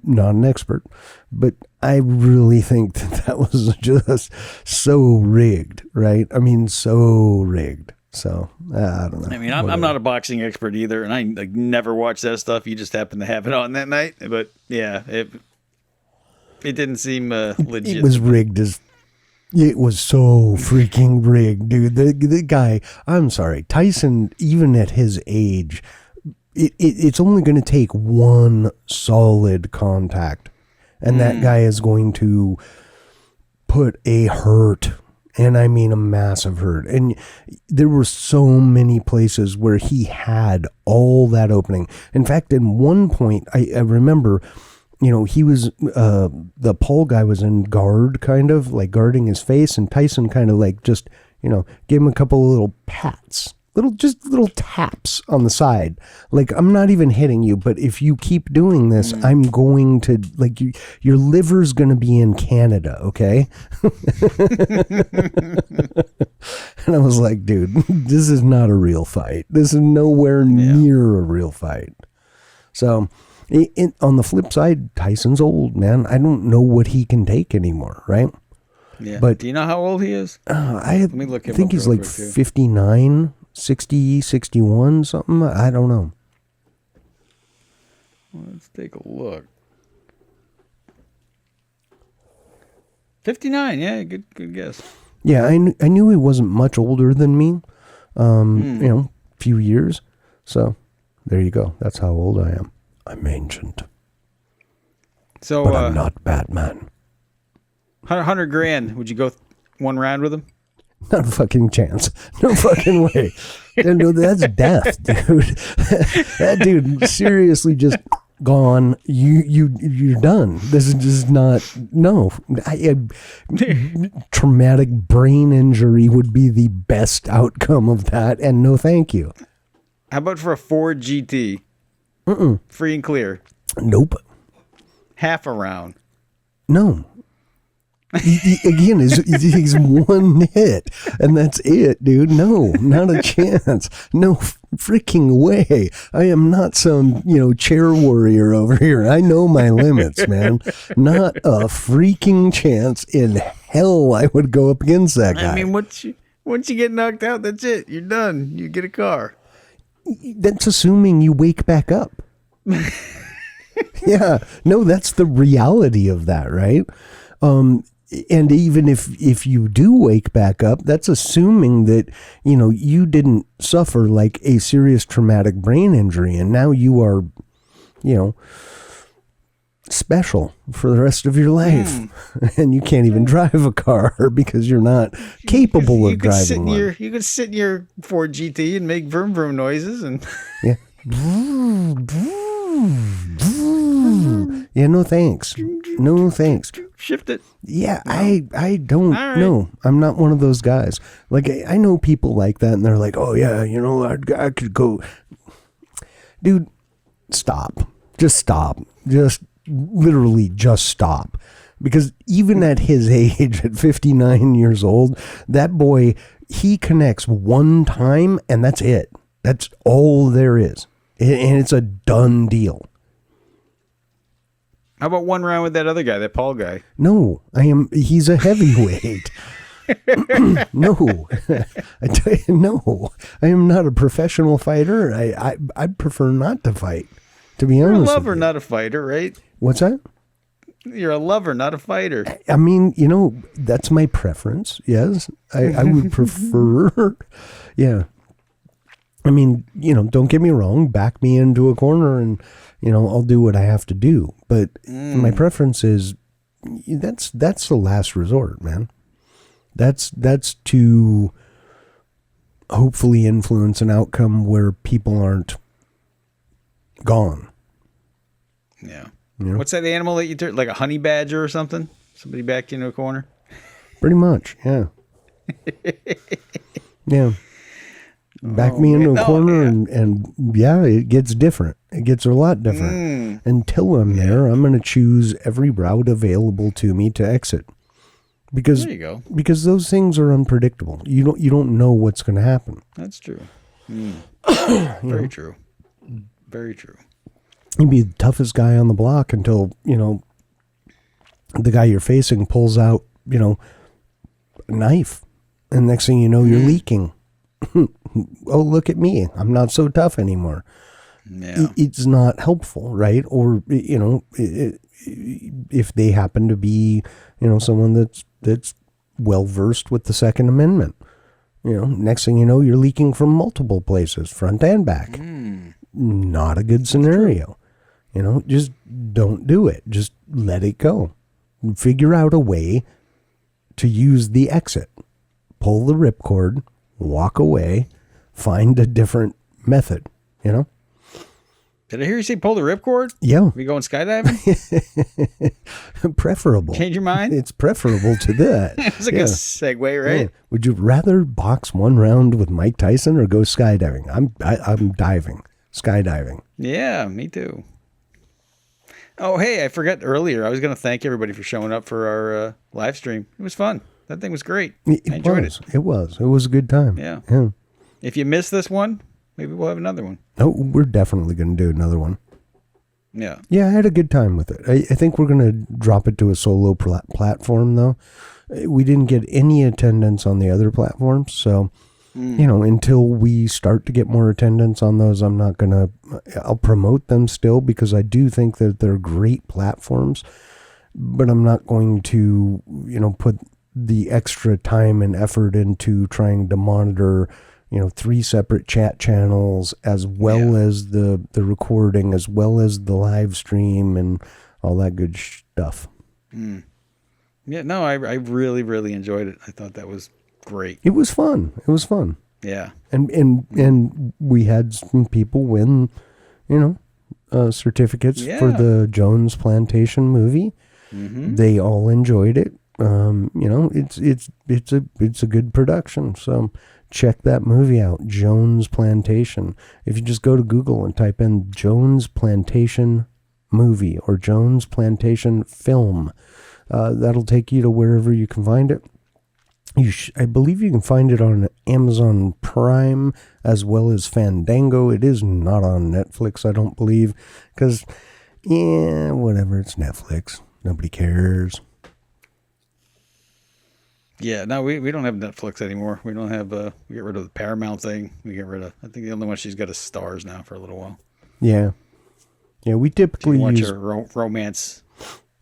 not an expert, but I really think that was just so rigged, right? I mean, so rigged. So I don't know. I mean, I'm not a boxing expert either, and I never watch that stuff. You just happened to have it on that night, but yeah, it didn't seem legit. It was rigged as. It was so freaking rigged, dude. The guy, I'm sorry, Tyson, even at his age, it's only going to take one solid contact, and that guy is going to put a hurt, and I mean a massive hurt. And there were so many places where he had all that opening. In fact, in one point, I remember... he was, the Paul guy was in guard, kind of, like guarding his face, and Tyson kind of like just, gave him a couple of little pats, little taps on the side. Like, I'm not even hitting you, but if you keep doing this, I'm going to, like, your liver's going to be in Canada, okay? And I was like, dude, this is not a real fight. This is nowhere near a real fight. So... on the flip side, Tyson's old, man. I don't know what he can take anymore, right? Yeah. But do you know how old he is? Let me look him up. I think he's like 59, 60, 61, something. I don't know. Let's take a look. 59, yeah, good guess. Yeah, I knew he wasn't much older than me, few years. So there you go. That's how old I am. I'm ancient. So, but I'm not Batman. $100,000. Would you go one round with him? Not a fucking chance. No fucking way. No, that's death, dude. That dude seriously just gone. You're done. This is just not. No, traumatic brain injury would be the best outcome of that, and no, thank you. How about for a Ford GT? Free and clear. Nope. Half a round. No. Again, he's one hit, and that's it, dude. No, not a chance. No freaking way. I am not some, chair warrior over here. I know my limits, man. Not a freaking chance in hell I would go up against that guy. I mean, once you get knocked out, that's it. You're done. You get a car. That's assuming you wake back up. Yeah, no, that's the reality of that, right? And even if you do wake back up, that's assuming that, you didn't suffer like a serious traumatic brain injury, and now you are, special for the rest of your life. And you can't even drive a car because you're not capable of driving one. You could sit in your Ford GT and make vroom vroom noises and yeah. Yeah, no thanks. No thanks. Shift it. Yeah, no. I don't know. I'm not one of those guys. Like, I know people like that, and they're like, oh yeah, I could go. Dude, stop. Just stop. Just literally just stop. Because even at his age, at 59 years old, that boy, he connects one time, and that's it. That's all there is. And it's a done deal. How about one round with that other guy, that Paul guy? No, he's a heavyweight. No, I tell you, no. I am not a professional fighter. I prefer not to fight. To be You're a honest, lover, with you. not a fighter, right? What's that? You're a lover, not a fighter. I mean, that's my preference. Yes, I would prefer. Yeah. I mean, don't get me wrong. Back me into a corner, and I'll do what I have to do. But my preference is that's the last resort, man. That's to hopefully influence an outcome where people aren't gone. Yeah. You know? What's that animal that you turn, like a honey badger or something? Somebody back you into a corner? Pretty much, yeah. Yeah. Back me into a corner, and yeah, it gets different. It gets a lot different. Until I'm there, I'm going to choose every route available to me to exit. Because there you go. Because those things are unpredictable. You don't know what's going to happen. That's true. Very true. Very true. You'd be the toughest guy on the block until, the guy you're facing pulls out, a knife. And next thing you know, you're leaking. Oh, look at me. I'm not so tough anymore. Yeah. It's not helpful, right? Or, if they happen to be, someone that's well-versed with the Second Amendment. Next thing you know, you're leaking from multiple places, front and back. Not a good scenario. Just don't do it. Just let it go. Figure out a way to use the exit. Pull the ripcord, walk away, find a different method, Did I hear you say pull the ripcord? Yeah. We going skydiving? Preferable. Change your mind? It's preferable to that. It's like a segue, right? Yeah. Would you rather box one round with Mike Tyson or go skydiving? I'm diving. Skydiving. Yeah, me too. Oh, hey, I forgot earlier. I was going to thank everybody for showing up for our live stream. It was fun. That thing was great. I enjoyed it. It was. It was a good time. Yeah. Yeah. If you missed this one, maybe we'll have another one. Oh, we're definitely going to do another one. Yeah. Yeah, I had a good time with it. I think we're going to drop it to a solo platform, though. We didn't get any attendance on the other platforms, so... until we start to get more attendance on those, I'll promote them still because I do think that they're great platforms, but I'm not going to, put the extra time and effort into trying to monitor, 3 separate chat channels as well as the recording, as well as the live stream and all that good stuff. Yeah, no, I really, really enjoyed it. I thought that was great. It was fun. Yeah. And we had some people win, certificates for the Jones Plantation movie. They all enjoyed it. It's a good production. So check that movie out, Jones Plantation. If you just go to Google and type in Jones Plantation movie or Jones Plantation film, that'll take you to wherever you can find it. I believe you can find it on Amazon Prime as well as Fandango. It is not on Netflix, I don't believe, because, whatever, it's Netflix. Nobody cares. Yeah, no, we don't have Netflix anymore. We don't have, we get rid of the Paramount thing. I think the only one she's got is Stars now for a little while. Yeah. Yeah, we typically watch use... her romance.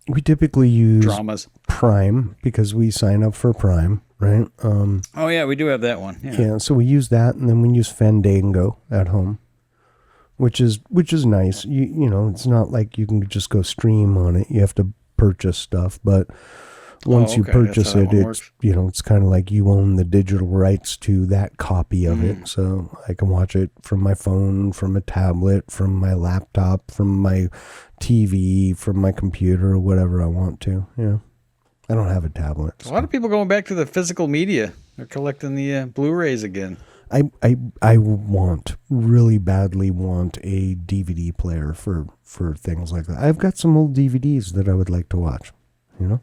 We typically use dramas. Prime because we sign up for Prime, right? Oh yeah, we do have that one. Yeah, so we use that, and then we use Fandango at home, which is nice. You know, it's not like you can just go stream on it. You have to purchase stuff, but once you purchase it, it's it's kind of like you own the digital rights to that copy of it. So I can watch it from my phone, from a tablet, from my laptop, from my TV, from my computer, or whatever I want to. Yeah. I don't have a tablet. So. A lot of people going back to the physical media. They're collecting the Blu-rays again. I really badly want a DVD player for things like that. I've got some old DVDs that I would like to watch, Yeah.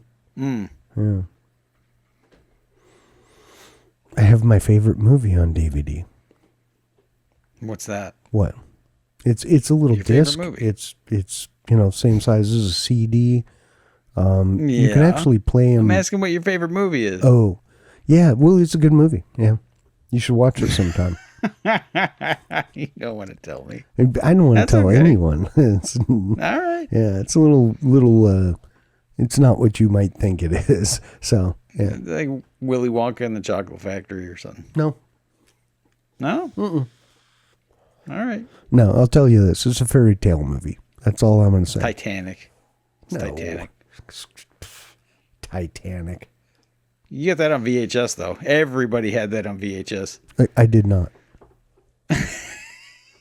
I have my favorite movie on DVD. What's that? What? It's a little disc. Movie? It's same size as a CD. You can actually play them. I'm asking what your favorite movie is. Oh, Yeah, well, it's a good movie. Yeah, you should watch it sometime. You don't want to tell me. I don't want to tell anyone. It's, all right. Yeah, it's a little. It's not what you might think it is. So yeah, Like Willy Wonka and the Chocolate Factory or something. No. All right. No, I'll tell you this. It's a fairy tale movie. That's all I'm going to say. Titanic. It's No. Titanic. Titanic. You get that on VHS, though. Everybody had that on VHS. I did not.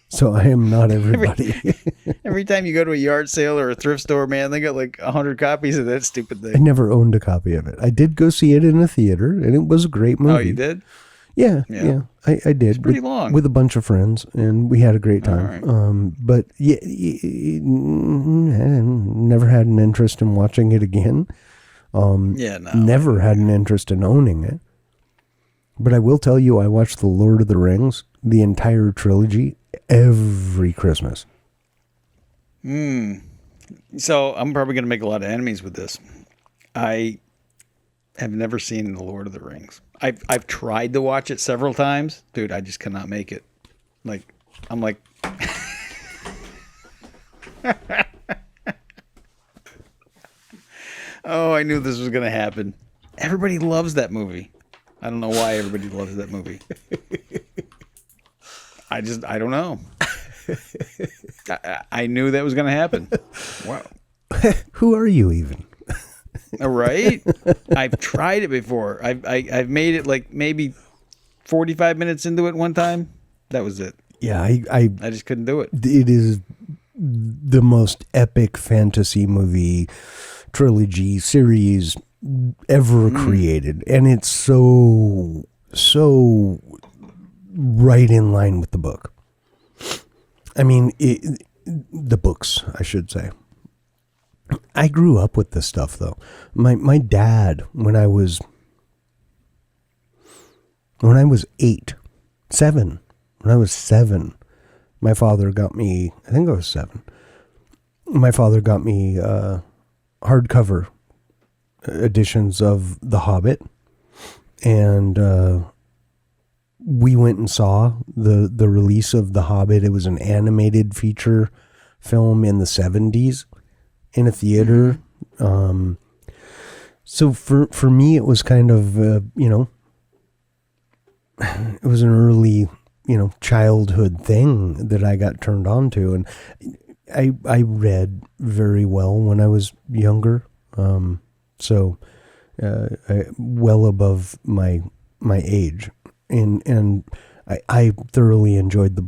So I am not everybody. Every time you go to a yard sale or a thrift store, man, they got like 100 copies of that stupid I thing. never owned a copy of it. I did go see it in a theater, and it was a great movie. Oh, you did? Yeah. I did. It's pretty long. With a bunch of friends, and we had a great time. All But yeah, never had an interest in watching it again. Never had an interest in owning it. But I will tell you, I watched The Lord of the Rings, the entire trilogy, every Christmas. So I'm probably going to make a lot of enemies with this. I have never seen The Lord of the Rings. I've tried to watch it several times. Dude, I just cannot make it. Like, I'm like... Oh, I knew this was going to happen. Everybody loves that movie. I don't know why everybody loves that movie. I don't know. I knew that was going to happen. Wow. Who are you even? Right? I've tried it before. I've made it like maybe 45 minutes into it one time. That was it. Yeah, I just couldn't do it. It is the most epic fantasy movie trilogy series ever created, and it's so right in line with the book. I mean, the books, I should say. I grew up with this stuff, though. My dad, when I was 7, my father got me, I think I was 7. My father got me hardcover editions of The Hobbit, and we went and saw the release of The Hobbit. It was an animated feature film in the 70s in a theater. So for me, it was kind of, it was an early, childhood thing that I got turned on to. And I read very well when I was younger. So well above my age. And I thoroughly enjoyed the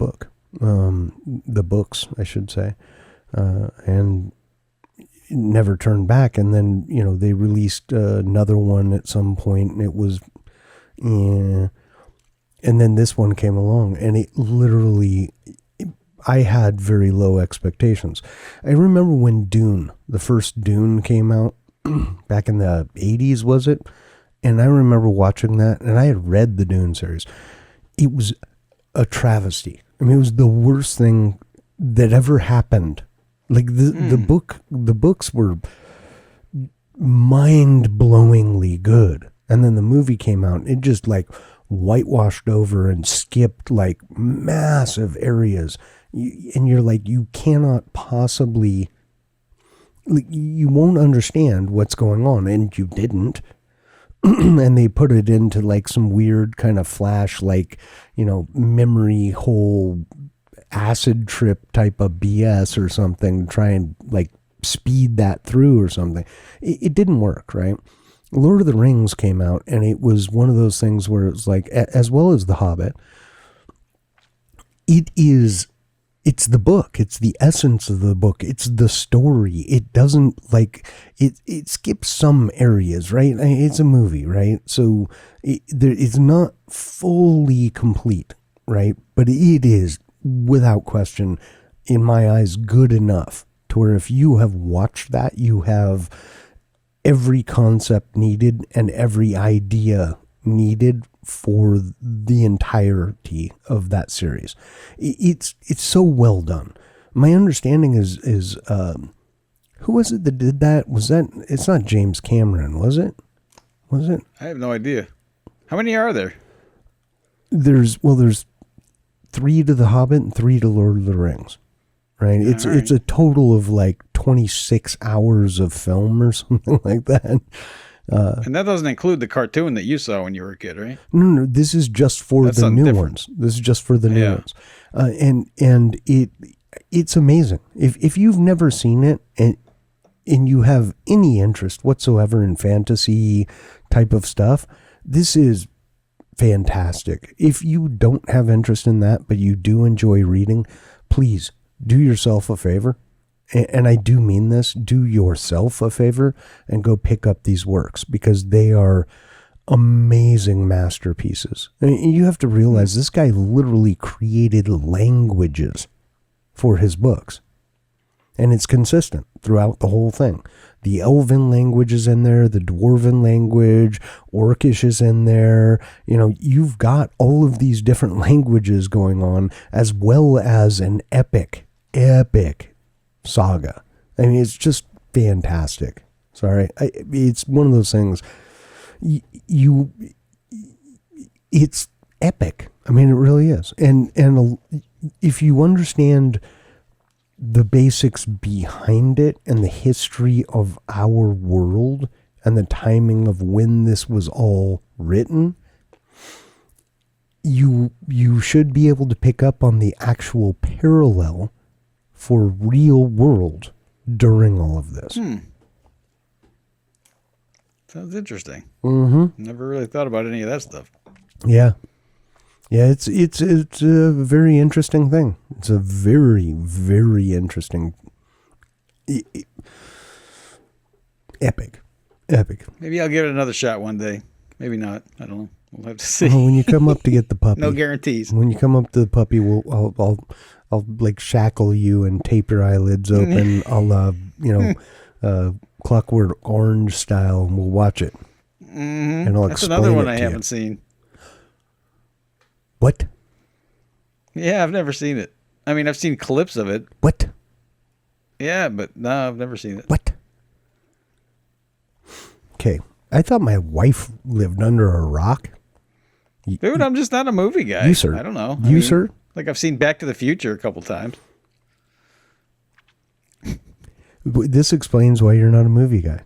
books, I should say. And never turned back. And then, they released another one at some point, and it was, and then this one came along, and it literally, I had very low expectations. I remember when the first Dune came out back in the 80s, was it? And I remember watching that, and I had read the Dune series. It was a travesty. I mean, it was the worst thing that ever happened. Like the books were mind-blowingly good. And then the movie came out, and it just like whitewashed over and skipped like massive areas. And you're like, you cannot possibly, like, you won't understand what's going on. And you didn't. And they put it into like some weird kind of flash, like, memory hole acid trip type of BS or something, try and like speed that through or something. It didn't work, right? Lord of the Rings came out, and it was one of those things where it's like, as well as The Hobbit, it's the book. It's the essence of the book. It's the story. It doesn't like it skips some areas, right? It's a movie, right? So it's not fully complete, right? But it is, without question, in my eyes, good enough to where if you have watched that, you have every concept needed and every idea needed for the entirety of that series. It's so well done. My understanding is who was it that did that? It's not James Cameron, was it? I have no idea. How many are there? There's 3 to The Hobbit and 3 to Lord of the Rings. Right? It's a total of like 26 hours of film or something like that. And that doesn't include the cartoon that you saw when you were a kid, right? No, this is just for That's the new different. ones. This is just for the new ones. And it's amazing. If you've never seen it and you have any interest whatsoever in fantasy type of stuff, this is fantastic. If you don't have interest in that, but you do enjoy reading, please do yourself a favor. And I do mean this, do yourself a favor and go pick up these works because they are amazing masterpieces. I mean, you have to realize this guy literally created languages for his books. And it's consistent throughout the whole thing. The Elven language is in there, the Dwarven language, Orcish is in there. You know, you've got all of these different languages going on, as well as an epic saga. I mean, it's just fantastic. Sorry, it's one of those things. It's epic. I mean, it really is. And if you understand the basics behind it and the history of our world and the timing of when this was all written, you should be able to pick up on the actual parallel for real world during all of this. Sounds interesting. Mm-hmm. Never really thought about any of that stuff. Yeah. Yeah, it's a very interesting thing. It's a very, very interesting, epic. Maybe I'll give it another shot one day. Maybe not. I don't know. We'll have to see. Well, when you come up to get the puppy, No guarantees. When you come up to the puppy, I'll like shackle you and tape your eyelids open. I'll Clockwork Orange style, and we'll watch it. Mm-hmm. And I'll That's explain another one it I to haven't you. seen. What? Yeah, I've never seen it. I mean, I've seen clips of it. What? Yeah, but no, I've never seen it. What? Okay, I thought my wife lived under a rock. Dude, I'm just not a movie guy. You, sir. I don't know. Sir? Like, I've seen Back to the Future a couple times. This explains why you're not a movie guy.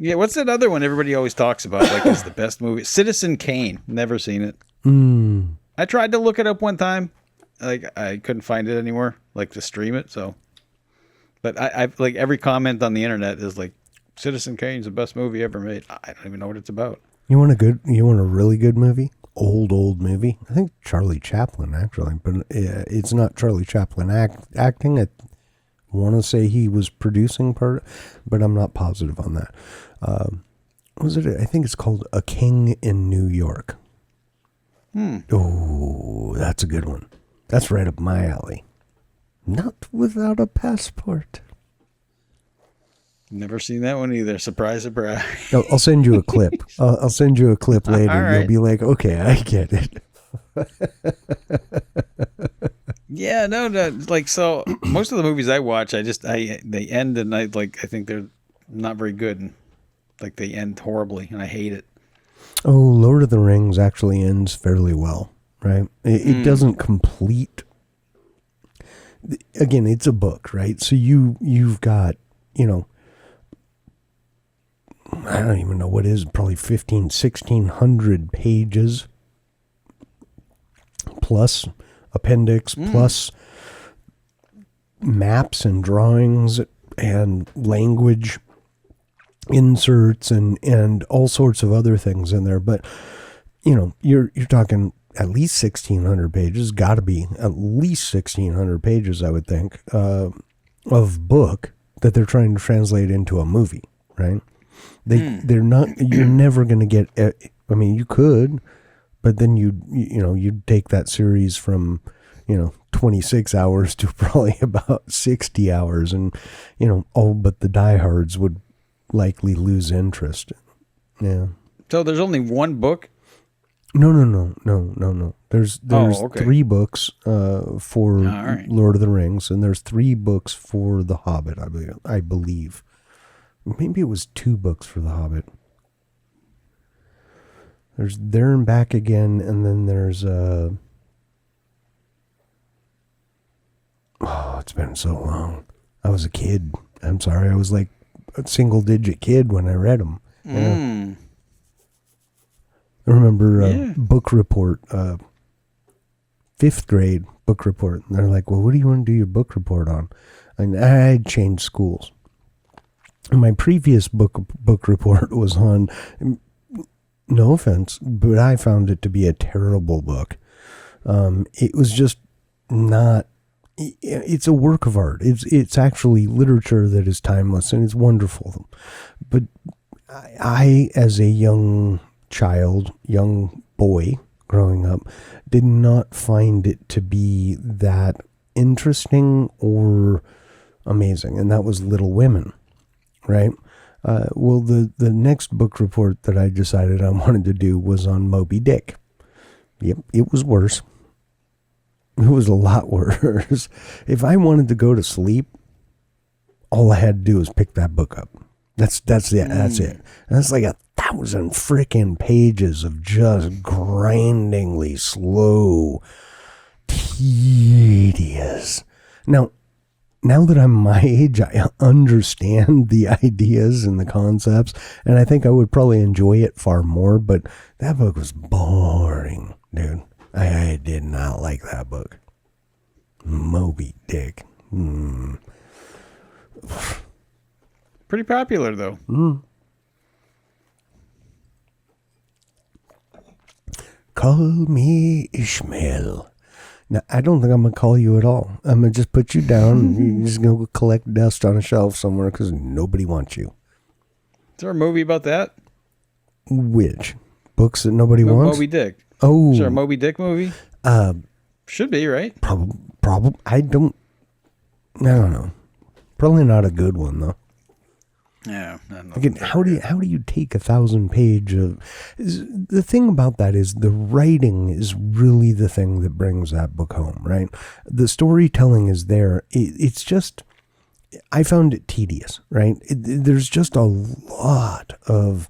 Yeah, what's that other one everybody always talks about? Like, it's the best movie. Citizen Kane. Never seen it. I tried to look it up one time. Like, I couldn't find it anywhere. Like, to stream it. So, but I've like every comment on the internet is like, Citizen Kane's the best movie ever made. I don't even know what it's about. You want a really good movie? Old movie? I think Charlie Chaplin, actually, but it's not Charlie Chaplin acting. I want to say he was producing part, but I'm not positive on that. Was it? I think it's called A King in New York. Oh, that's a good one. That's right up my alley. Not without a passport. Never seen that one either. Surprise, surprise. I'll send you a clip. I'll send you a clip later. All right. You'll be like, okay, I get it. Yeah, no, like, so most of the movies I watch, they end and I think they're not very good, and like they end horribly, and I hate it. Oh, Lord of the Rings actually ends fairly well, right? It doesn't complete. Again, it's a book, right? So you've got, I don't even know what it is, probably 1,600 pages plus appendix, plus maps and drawings and language inserts and all sorts of other things in there. But, you're talking at least 1,600 pages, got to be at least 1,600 pages, I would think, of book that they're trying to translate into a movie, right? They're not, you're never going to get, I mean, you could, but then you'd take that series from, 26 hours to probably about 60 hours, and, all but the diehards would likely lose interest. Yeah. So there's only one book? No. There's okay. 3 books for right. Lord of the Rings, and there's 3 books for The Hobbit, I believe. Maybe it was 2 books for The Hobbit. There's There and Back Again, and then there's oh, it's been so long. I was a kid. I'm sorry. I was like a single-digit kid when I read them. Yeah. I remember book report, 5th grade book report. And they're like, well, what do you want to do your book report on? And I had changed schools. And my previous book report was on, no offense, but I found it to be a terrible book. It was just not, it's a work of art. It's actually literature that is timeless and it's wonderful. But I as a young child, young boy growing up, did not find it to be that interesting or amazing. And that was Little Women, right? Well, the next book report that I decided I wanted to do was on Moby Dick. Yep, it was worse. It was a lot worse. If I wanted to go to sleep, all I had to do was pick that book up. That's it. That's it. And that's like 1,000 freaking pages of just grindingly slow, tedious. Now that I'm my age, I understand the ideas and the concepts, and I think I would probably enjoy it far more, but that book was boring, dude. I did not like that book. Moby Dick. Pretty popular, though. Call me Ishmael. Now, I don't think I'm going to call you at all. I'm going to just put you down. And you're just going to collect dust on a shelf somewhere because nobody wants you. Is there a movie about that? Which? Books that nobody wants? Moby Dick. Oh. Is there a Moby Dick movie? Should be, right? Probably. I don't know. Probably not a good one, though. Yeah. Again, how do you take 1,000 page of... The thing about that is the writing is really the thing that brings that book home, right? The storytelling is there. It's just... I found it tedious, right? There's just a lot of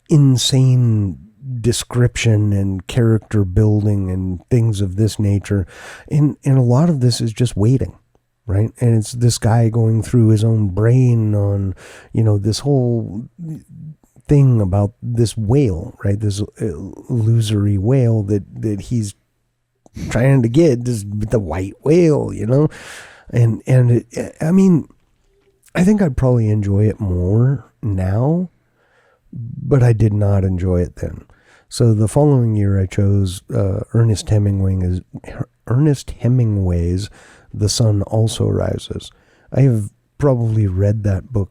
insane description and character building and things of this nature. And a lot of this is just waiting. Right. And it's this guy going through his own brain on, this whole thing about this whale, right? This illusory whale that he's trying to get, the white whale, and I think I'd probably enjoy it more now, but I did not enjoy it then. So the following year I chose Ernest Hemingway's The Sun Also Rises. I have probably read that book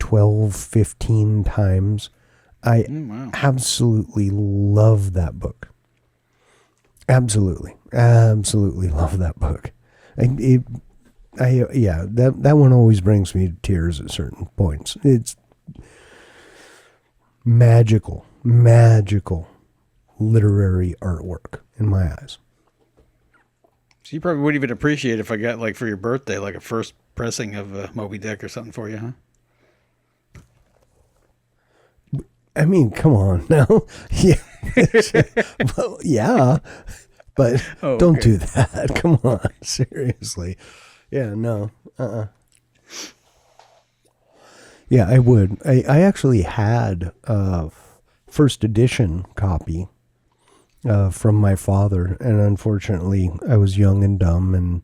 12, 15 times. I absolutely love that book. Absolutely love that book. That one always brings me to tears at certain points. It's magical literary artwork in my eyes. So you probably wouldn't even appreciate it if I got, like, for your birthday, like a first pressing of Moby Dick or something for you, huh? I mean, come on now. Yeah. Well, yeah. But don't do that. Come on. Seriously. Yeah, no. Yeah, I would. I actually had a first edition copy from my father, and unfortunately I was young and dumb, and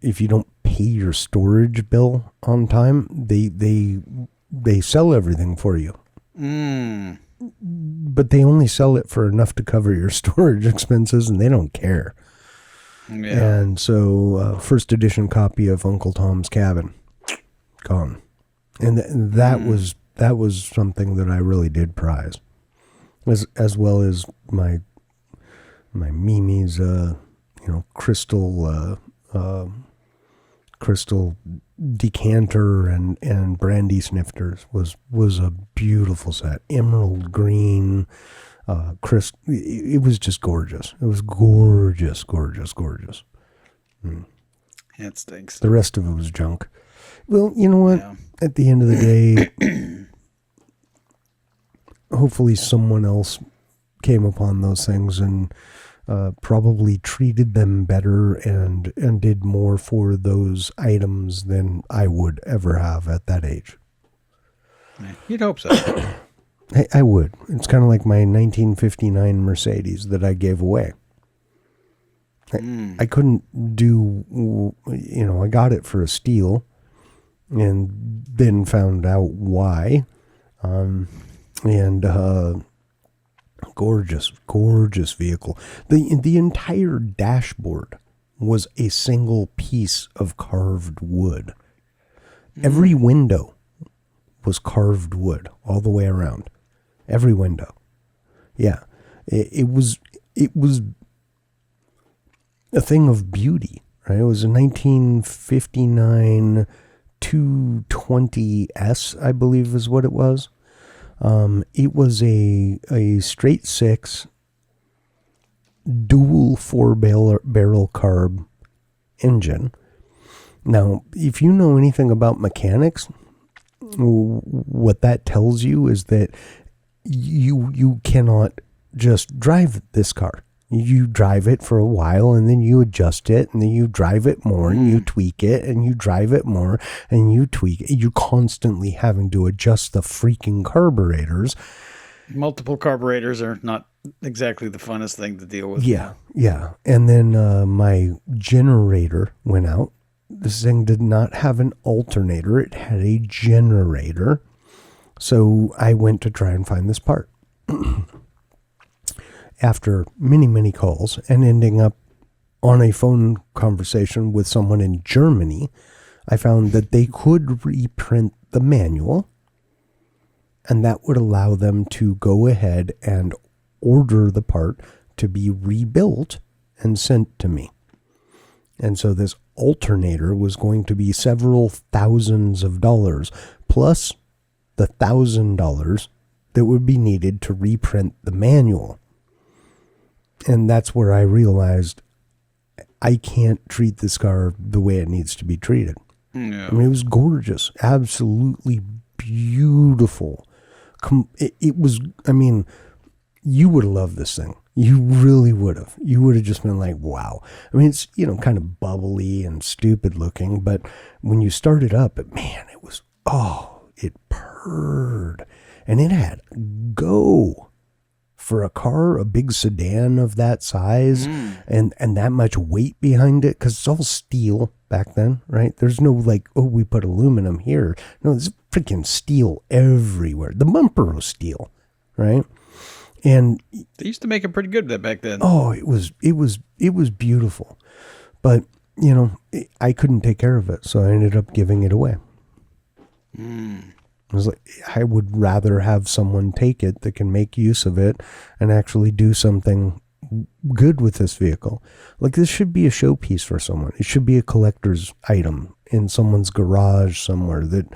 if you don't pay your storage bill on time, they sell everything for you. But they only sell it for enough to cover your storage expenses, and they don't care. Yeah. And so first edition copy of Uncle Tom's Cabin, gone. And that was something that I really did prize, as well as my Mimi's crystal decanter and brandy snifters was a beautiful set. Emerald green, crystal. It was just gorgeous. It was gorgeous. It stinks. The rest of it was junk. Well, you know what? Yeah. At the end of the day, hopefully someone else came upon those things and probably treated them better and did more for those items than I would ever have at that age. You'd hope so. I would. It's kind of like my 1959 Mercedes that I gave away. I couldn't do, I got it for a steal and then found out why. Gorgeous vehicle. The entire dashboard was a single piece of carved wood. Every window was carved wood all the way around. Every window. Yeah. It was a thing of beauty, right? It was a 1959 220S, I believe is what it was. It was a straight six dual 4-barrel carb engine. Now, if you know anything about mechanics, what that tells you is that you cannot just drive this car. You drive it for a while and then you adjust it and then you drive it more and you tweak it and you drive it more and you tweak it. You're constantly having to adjust the freaking carburetors. Multiple carburetors are not exactly the funnest thing to deal with. Yeah. And then my generator went out. This thing did not have an alternator. It had a generator. So I went to try and find this part. After many calls and ending up on a phone conversation with someone in Germany, I found that they could reprint the manual, and that would allow them to go ahead and order the part to be rebuilt and sent to me. And so this alternator was going to be several thousands of dollars, plus the $1,000 that would be needed to reprint the manual. And that's where I realized I can't treat this car the way it needs to be treated. No. I mean, it was gorgeous, absolutely beautiful. It was, I mean, you would have loved this thing. You really would have. You would have just been like, wow. I mean, it's, kind of bubbly and stupid looking, but when you start it up, man, it was, it purred. And it had go. For a car, a big sedan of that size and that much weight behind it, because it's all steel back then, right? There's no we put aluminum here. No, there's freaking steel everywhere. The bumper was steel, right? And they used to make it pretty good back then. Oh, it was beautiful. But, I couldn't take care of it, so I ended up giving it away. I was like, I would rather have someone take it that can make use of it and actually do something good with this vehicle. Like, this should be a showpiece for someone. It should be a collector's item in someone's garage somewhere that,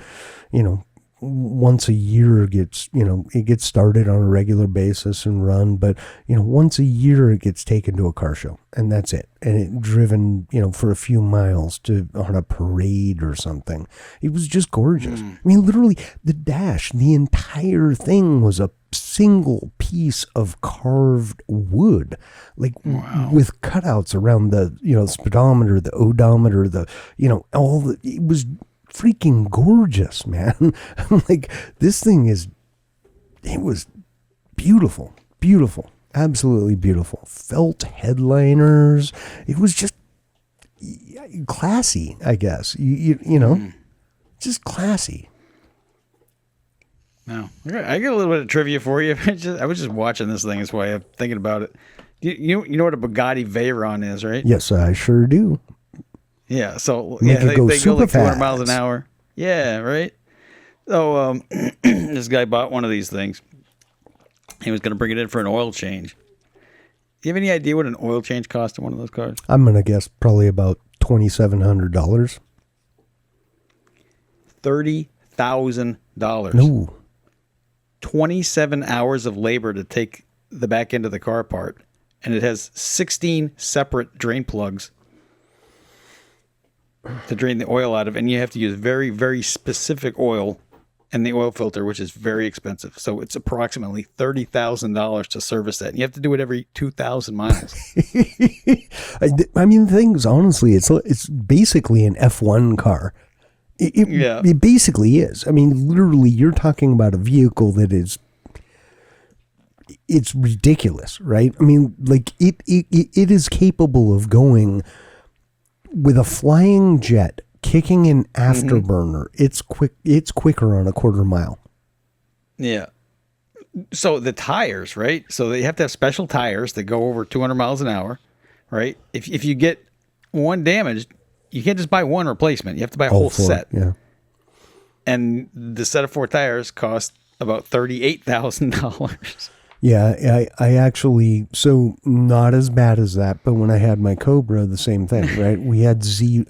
once a year gets, it gets started on a regular basis and run, but, once a year it gets taken to a car show and that's it. And it driven, for a few miles on a parade or something. It was just gorgeous. I mean, literally the dash, the entire thing was a single piece of carved wood, with cutouts around the, speedometer, the odometer, it was freaking gorgeous, man. I'm like, this thing it was beautiful, absolutely beautiful. Felt headliners. It was just classy, I guess. Just classy. No, I got a little bit of trivia for you. I was just watching this thing. That's why I'm thinking about it. You know what a Bugatti Veyron is, right? Yes, I sure do. Yeah, so they go like 200 fast. miles an hour. Yeah, right. So this guy bought one of these things. He was going to bring it in for an oil change. Do you have any idea what an oil change cost in one of those cars? I'm going to guess probably about $2,700. $30,000. No. 27 hours of labor to take the back end of the car apart, and it has 16 separate drain plugs to drain the oil out of, and you have to use very, very specific oil and the oil filter, which is very expensive. So it's approximately $30,000 to service that. And you have to do it every 2,000 miles. I mean, things, honestly, it's basically an F1 car. It basically is. I mean, literally, you're talking about a vehicle that it's ridiculous, right? I mean, like it is capable of going with a flying jet, kicking an afterburner. It's quicker on a quarter mile. Yeah. So the tires, right? So they have to have special tires that go over 200 miles an hour, right? If you get one damaged, you can't just buy one replacement. You have to buy a whole set. Yeah. And the set of 4 tires cost about $38,000. Yeah, I actually, so not as bad as that, but when I had my Cobra, the same thing, right?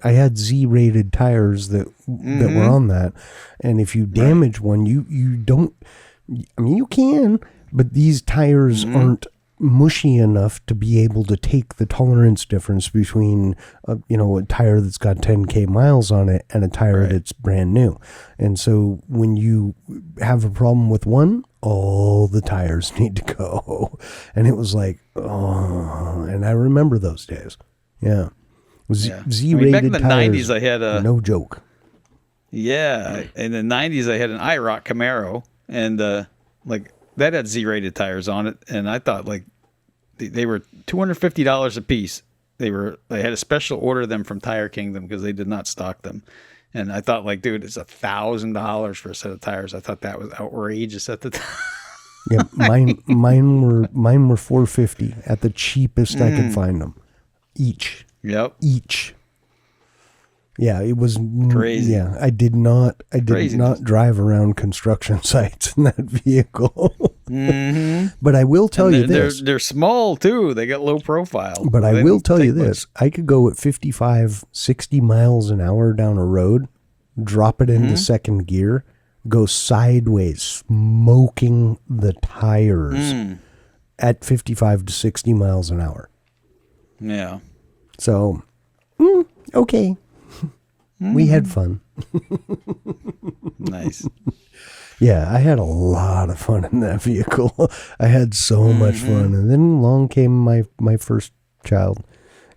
I had Z-rated tires that were on that. And if you damage one, you don't, I mean, you can, but these tires aren't mushy enough to be able to take the tolerance difference between a tire that's got 10K miles on it and a tire that's brand new. And so when you have a problem with one, all the tires need to go. And it was like, oh, and I remember those days. Yeah. Z-rated back in the tires, 90s, I had no joke. Yeah. In the 90s, I had an IROC Camaro, and like that had Z-rated tires on it. And I thought like they were $250 a piece. They had a special order them from Tire Kingdom because they did not stock them. And I thought, like, dude, it's $1,000 for a set of tires. I thought that was outrageous at the time. Yeah, mine were $450 at the cheapest I could find them, each. Yep. Each. Yeah, it was crazy. Yeah, I did not drive around construction sites in that vehicle. But I will tell you this: they're small too. They got low profile. But I will tell you this: I could go at 55, 60 miles an hour down a road, drop it into second gear, go sideways, smoking the tires at 55 to 60 miles an hour. Yeah. So, okay. We had fun. Nice. Yeah, I had a lot of fun in that vehicle. I had so much fun. And then along came my first child.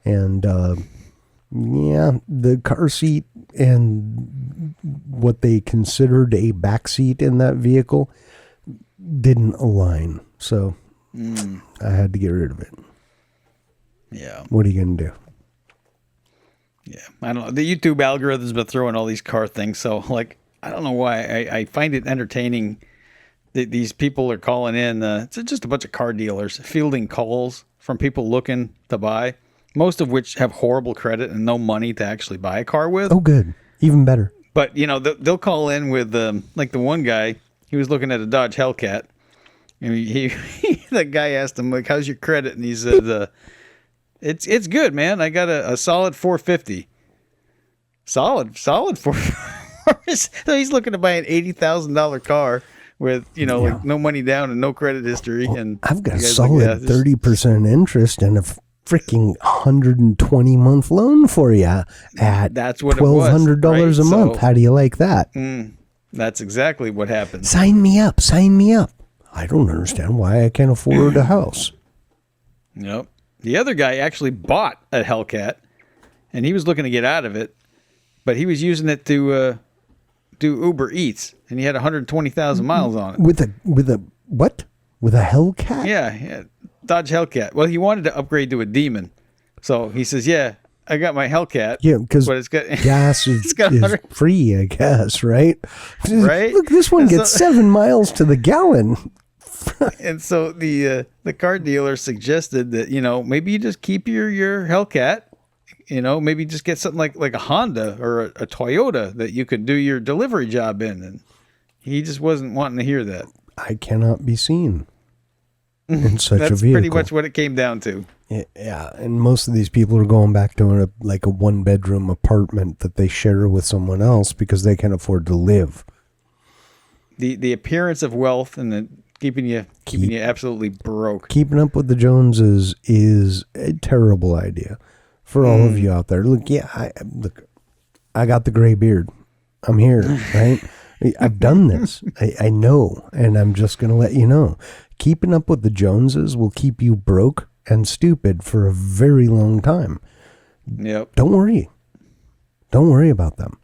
And the car seat and what they considered a back seat in that vehicle didn't align. So I had to get rid of it. Yeah. What are you going to do? Yeah, I don't know. The YouTube algorithm's been throwing all these car things, so like I don't know why I find it entertaining that these people are calling in. It's just a bunch of car dealers fielding calls from people looking to buy, most of which have horrible credit and no money to actually buy a car with. Oh, good, even better. But they'll call in with like the one guy. He was looking at a Dodge Hellcat, and he the guy asked him like, "How's your credit?" And he said, It's good, man. I got a solid 450. Solid 450. So he's looking to buy an $80,000 car with, like no money down and no credit history. Well, and I've got a solid 30% interest and a freaking 120-month loan for you at that's what $1,200 right? a month. How do you like that? That's exactly what happened. Sign me up. I don't understand why I can't afford a house. Yep. The other guy actually bought a Hellcat, and he was looking to get out of it, but he was using it to do Uber Eats, and he had 120,000 miles on it. With a what? With a Hellcat? Yeah, Dodge Hellcat. Well, he wanted to upgrade to a Demon, so he says, "Yeah, I got my Hellcat." Yeah, because gas is free, I guess, right? Right. Look, this one gets 7 miles to the gallon. And so the car dealer suggested that maybe you just keep your Hellcat, maybe just get something like a Honda or a Toyota that you could do your delivery job in. And he just wasn't wanting to hear that. I cannot be seen in such a vehicle. That's pretty much what it came down to. Yeah, and most of these people are going back to a 1-bedroom apartment that they share with someone else because they can afford to live. The appearance of wealth and the keeping you absolutely broke. Keeping up with the Joneses is a terrible idea for all of you out there. Look, I got the gray beard. I'm here, right? I've done this. I know, and I'm just going to let you know. Keeping up with the Joneses will keep you broke and stupid for a very long time. Yep. Don't worry. Don't worry about them.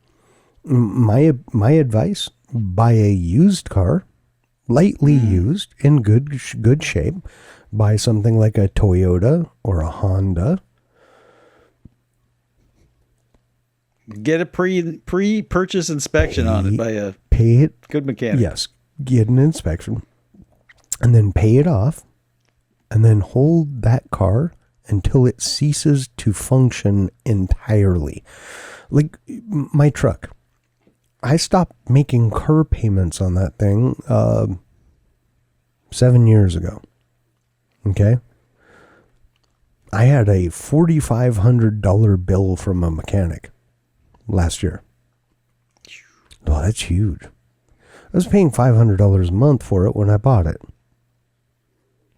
My advice, buy a used car, lightly used, in good shape. Buy something like a Toyota or a Honda. Get a pre-purchase inspection on it by a good mechanic. Yes, get an inspection, and then pay it off, and then hold that car until it ceases to function entirely. Like my truck, I stopped making car payments on that thing 7 years ago. Okay, I had a $4,500 bill from a mechanic last year. Oh, that's huge. I was paying $500 a month for it when I bought it.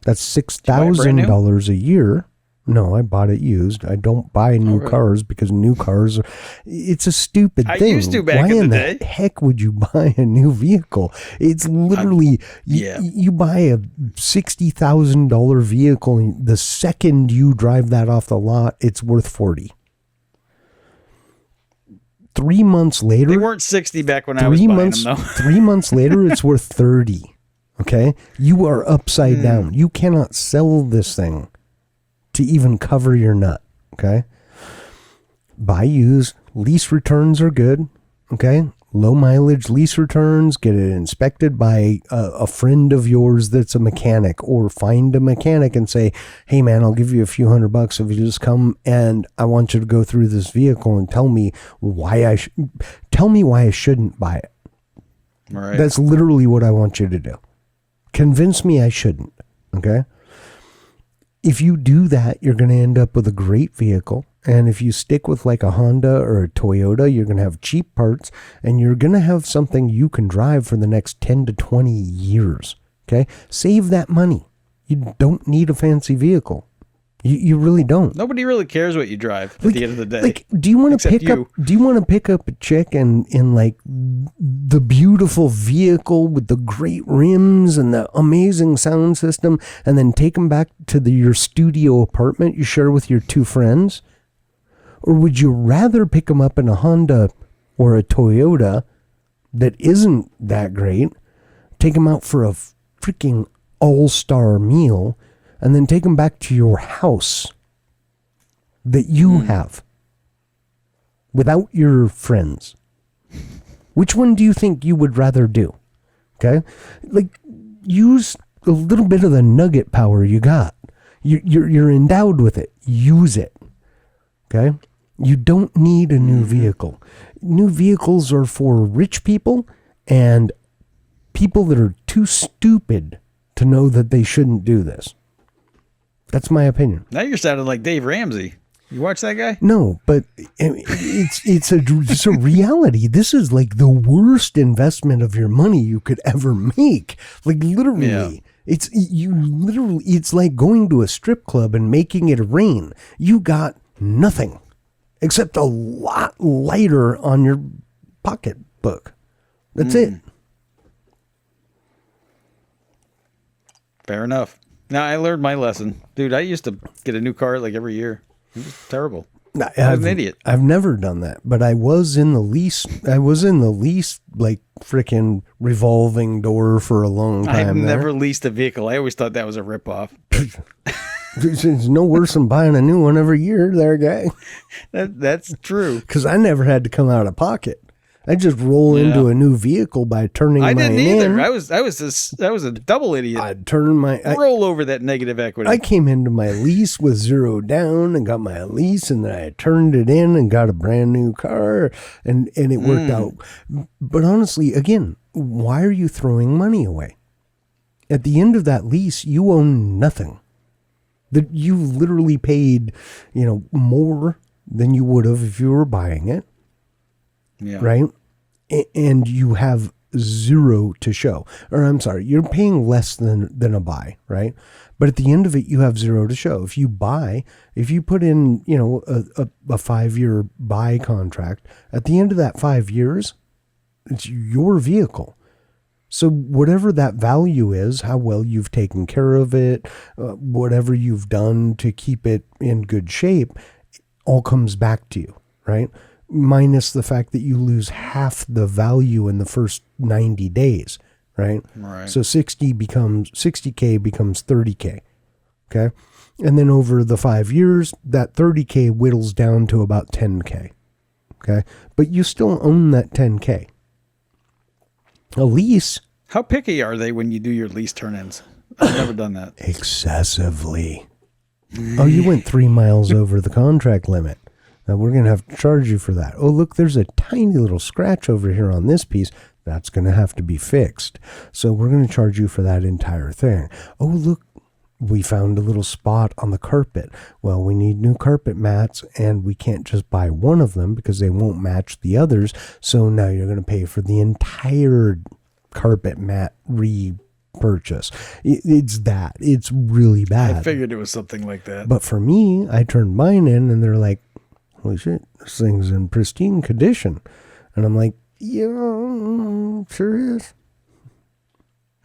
That's $6,000 a year. No, I bought it used. I don't buy new cars because new cars are, it's a stupid thing. I used to back in the day. Why in the heck would you buy a new vehicle? It's literally, you buy a $60,000 vehicle, and the second you drive that off the lot, it's worth $40,000. 3 months later, they weren't 60 back when I was buying them, though. 3 months later, it's worth 30. Okay, you are upside down. You cannot sell this thing to even cover your nut. Okay, buy used. Lease returns are good. Okay, low mileage lease returns. Get it inspected by a friend of yours that's a mechanic, or find a mechanic and say, hey man, I'll give you a few $100 if you just come and I want you to go through this vehicle and tell me why I shouldn't buy it. Right. That's literally what I want you to do. Convince me I shouldn't. Okay. If you do that, you're going to end up with a great vehicle. And if you stick with like a Honda or a Toyota, you're going to have cheap parts, and you're going to have something you can drive for the next 10 to 20 years. Okay. Save that money. You don't need a fancy vehicle. You really don't. Nobody really cares what you drive at the end of the day. Like, do you want to pick up a chick in like the beautiful vehicle with the great rims and the amazing sound system, and then take them back to your studio apartment you share with your two friends? Or would you rather pick them up in a Honda or a Toyota that isn't that great, take them out for a freaking all-star meal, and then take them back to your house that you have without your friends? Which one do you think you would rather do? Okay? Like, use a little bit of the nugget power you got. You're endowed with it. Use it. Okay? You don't need a new vehicle. New vehicles are for rich people and people that are too stupid to know that they shouldn't do this. That's my opinion. Now you're sounding like Dave Ramsey. You watch that guy? No, but it's a reality. This is like the worst investment of your money you could ever make. Like literally, it's like going to a strip club and making it rain. You got nothing except a lot lighter on your pocketbook. That's it. Fair enough. Now, I learned my lesson. Dude, I used to get a new car like every year. It was terrible. I was an idiot. I've never done that, but I was in the lease. Like freaking revolving door for a long time. I've never leased a vehicle. I always thought that was a ripoff. It's no worse than buying a new one every year there, guy. That's true. Because I never had to come out of pocket. I just roll into a new vehicle by turning I mine didn't either. in. I was a double idiot. I'd turn roll over that negative equity. I came into my lease with zero down and got my lease, and then I turned it in and got a brand new car, and it worked out. But honestly, again, why are you throwing money away? At the end of that lease, you own nothing. That you literally paid, more than you would have if you were buying it. Yeah. Right? And you have zero to show. Or I'm sorry, you're paying less than a buy, right? But at the end of it, you have zero to show. If you put in, a 5-year buy contract, at the end of that 5 years, It's your vehicle. So whatever that value is, how well you've taken care of it, whatever you've done to keep it in good shape, all comes back to you, right? Minus the fact that you lose half the value in the first 90 days, right? Right. So 60K becomes 30K, okay? And then over the 5 years, that 30K whittles down to about 10K, okay? But you still own that 10K. A lease. How picky are they when you do your lease turn-ins? I've never done that. Excessively. Oh, you went 3 miles over the contract limit. Now we're going to have to charge you for that. Oh, look, there's a tiny little scratch over here on this piece. That's going to have to be fixed. So we're going to charge you for that entire thing. Oh, look, we found a little spot on the carpet. Well, we need new carpet mats, and we can't just buy one of them because they won't match the others. So now you're going to pay for the entire carpet mat repurchase. It's that. It's really bad. I figured it was something like that. But for me, I turned mine in, and they're like, holy shit, this thing's in pristine condition. And I'm like, yeah, sure is.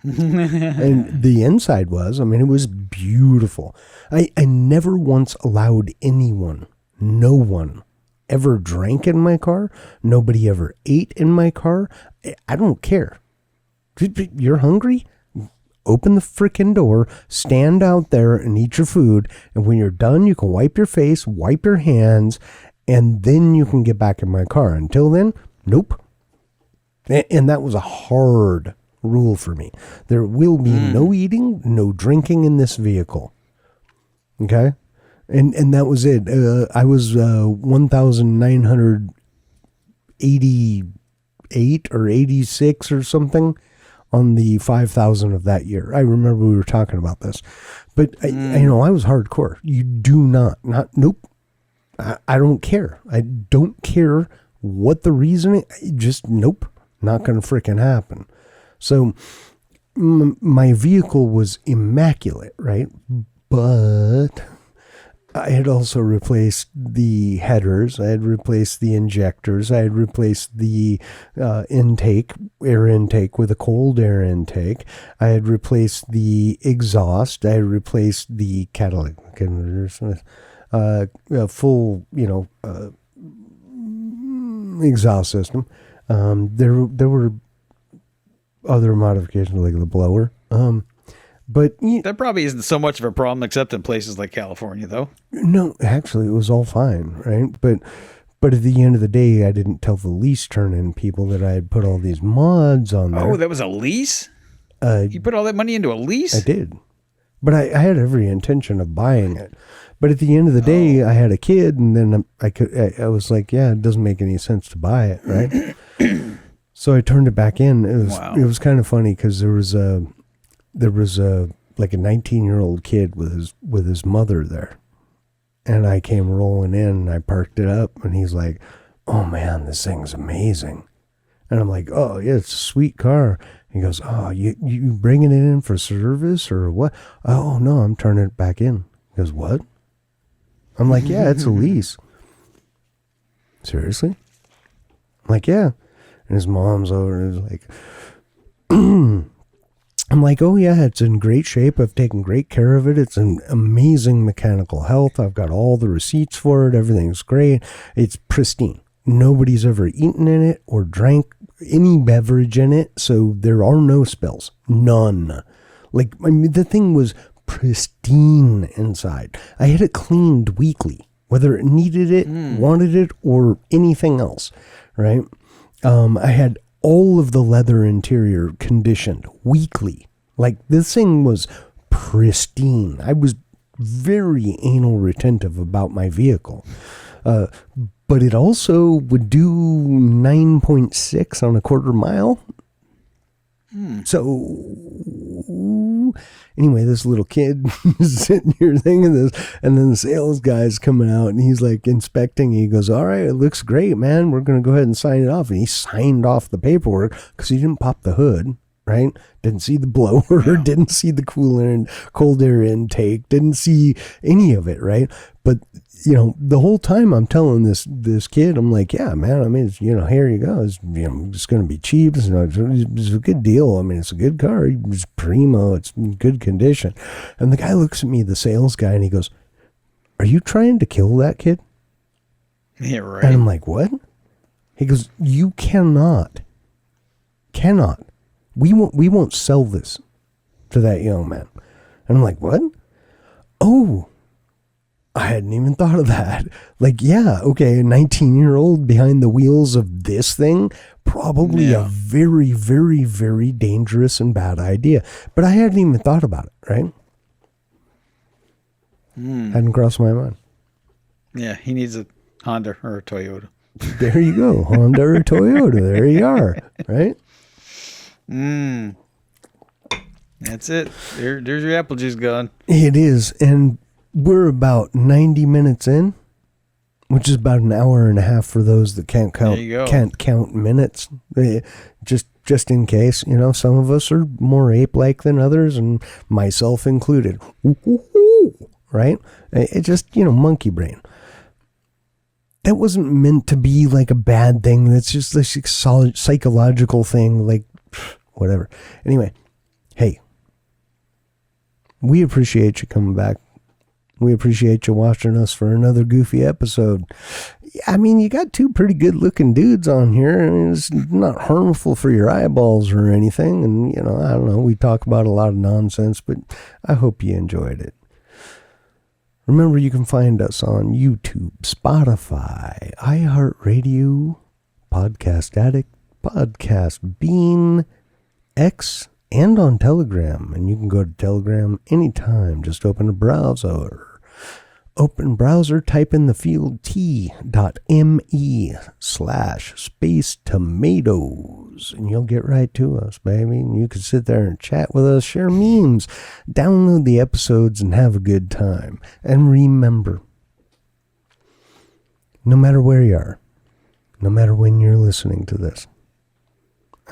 And the inside was, I mean, it was beautiful. I never once allowed anyone, no one, ever drank in my car. Nobody ever ate in my car. I don't care. You're hungry? Open the freaking door, stand out there and eat your food. And when you're done, you can wipe your face, wipe your hands, and then you can get back in my car. Until then, nope. And that was a hard rule for me. There will be no eating, no drinking in this vehicle. Okay? And that was it. I was 1,988 or 86 or something on the 5,000 of that year. I remember we were talking about this. But I was hardcore. You do not, nope. I don't care. I don't care what the reasoning, just nope. Not going to freaking happen. So my vehicle was immaculate, right? But I had also replaced the headers. I had replaced the injectors. I had replaced the air intake with a cold air intake. I had replaced the exhaust. I had replaced the catalytic converters with full, exhaust system. There were other modifications like the blower. But that probably isn't so much of a problem except in places like California, though. No, actually, it was all fine, right? But at the end of the day, I didn't tell the lease turn-in people that I had put all these mods on there. Oh, that was a lease? You put all that money into a lease? I did. But I had every intention of buying it. But at the end of the day, I had a kid, and then I was like, yeah, it doesn't make any sense to buy it, right? So I turned it back in. It was kind of funny because there was a like a 19-year-old kid with his mother there, and I came rolling in and I parked it up, and he's like, "Oh man, this thing's amazing," and I'm like, "Oh yeah, it's a sweet car." He goes, "Oh, you bringing it in for service or what?" "Oh no, I'm turning it back in." He goes, "What?" I'm like, "Yeah, it's a lease." "Seriously?" I'm like, "Yeah." And his mom's over and is like, I'm like, "Oh yeah, it's in great shape. I've taken great care of it. It's an amazing mechanical health. I've got all the receipts for it. Everything's great. It's pristine. Nobody's ever eaten in it or drank any beverage in it. So there are no spills. None. Like, I mean, the thing was pristine inside. I had it cleaned weekly, whether it needed it, wanted it, or anything else, right? I had all of the leather interior conditioned weekly. Like, this thing was pristine. I was very anal retentive about my vehicle. But it also would do 9.6 on a quarter mile. So anyway, this little kid is sitting here thinking this, and then the sales guy's coming out and he's like inspecting. He goes, "All right, it looks great, man. We're going to go ahead and sign it off." And he signed off the paperwork because he didn't pop the hood. right? Didn't see the blower, Yeah. didn't see the cooler and cold air intake, didn't see any of it, right? But you know, the whole time I'm telling this kid, I'm like, yeah, man, I mean, it's, you know, here you go. It's, you know, it's going to be cheap. It's a good deal. I mean, it's a good car. It's primo. It's in good condition. And the guy looks at me, the sales guy, and he goes, "Are you trying to kill that kid?" Yeah, right. And I'm like, "What?" He goes, "You cannot. We won't sell this to that young man." And I'm like, "What?" Oh, I hadn't even thought of that. Like, yeah, okay, a 19-year-old behind the wheels of this thing, probably a very, very, very dangerous and bad idea. But I hadn't even thought about it, right? Hadn't crossed my mind. Yeah, he needs a Honda or a Toyota. There you go, Honda or Toyota. There you are, right? That's it. There's your apple juice gone. It is, and we're about 90 minutes in, which is about an hour and a half for those that can't count minutes. Just in case, you know, some of us are more ape-like than others, and myself included. Right? It just, you know, monkey brain. That wasn't meant to be like a bad thing. That's just this solid psychological thing, like whatever. Anyway, hey, we appreciate you coming back. We appreciate you watching us for another goofy episode. I mean, you got two pretty good looking dudes on here, and it's not harmful for your eyeballs or anything. And, you know, I don't know, we talk about a lot of nonsense, but I hope you enjoyed it. Remember, you can find us on YouTube, Spotify, iHeartRadio, Podcast Addict, Podcast Bean, X, and on Telegram. And you can go to Telegram anytime. Just open a browser. Open browser, type in the field t.me/space-tomatoes, and you'll get right to us, baby. And you can sit there and chat with us, share memes, download the episodes, and have a good time. And remember, no matter where you are, no matter when you're listening to this,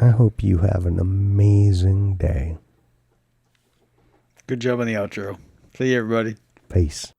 I hope you have an amazing day. Good job on the outro. See you, everybody. Peace.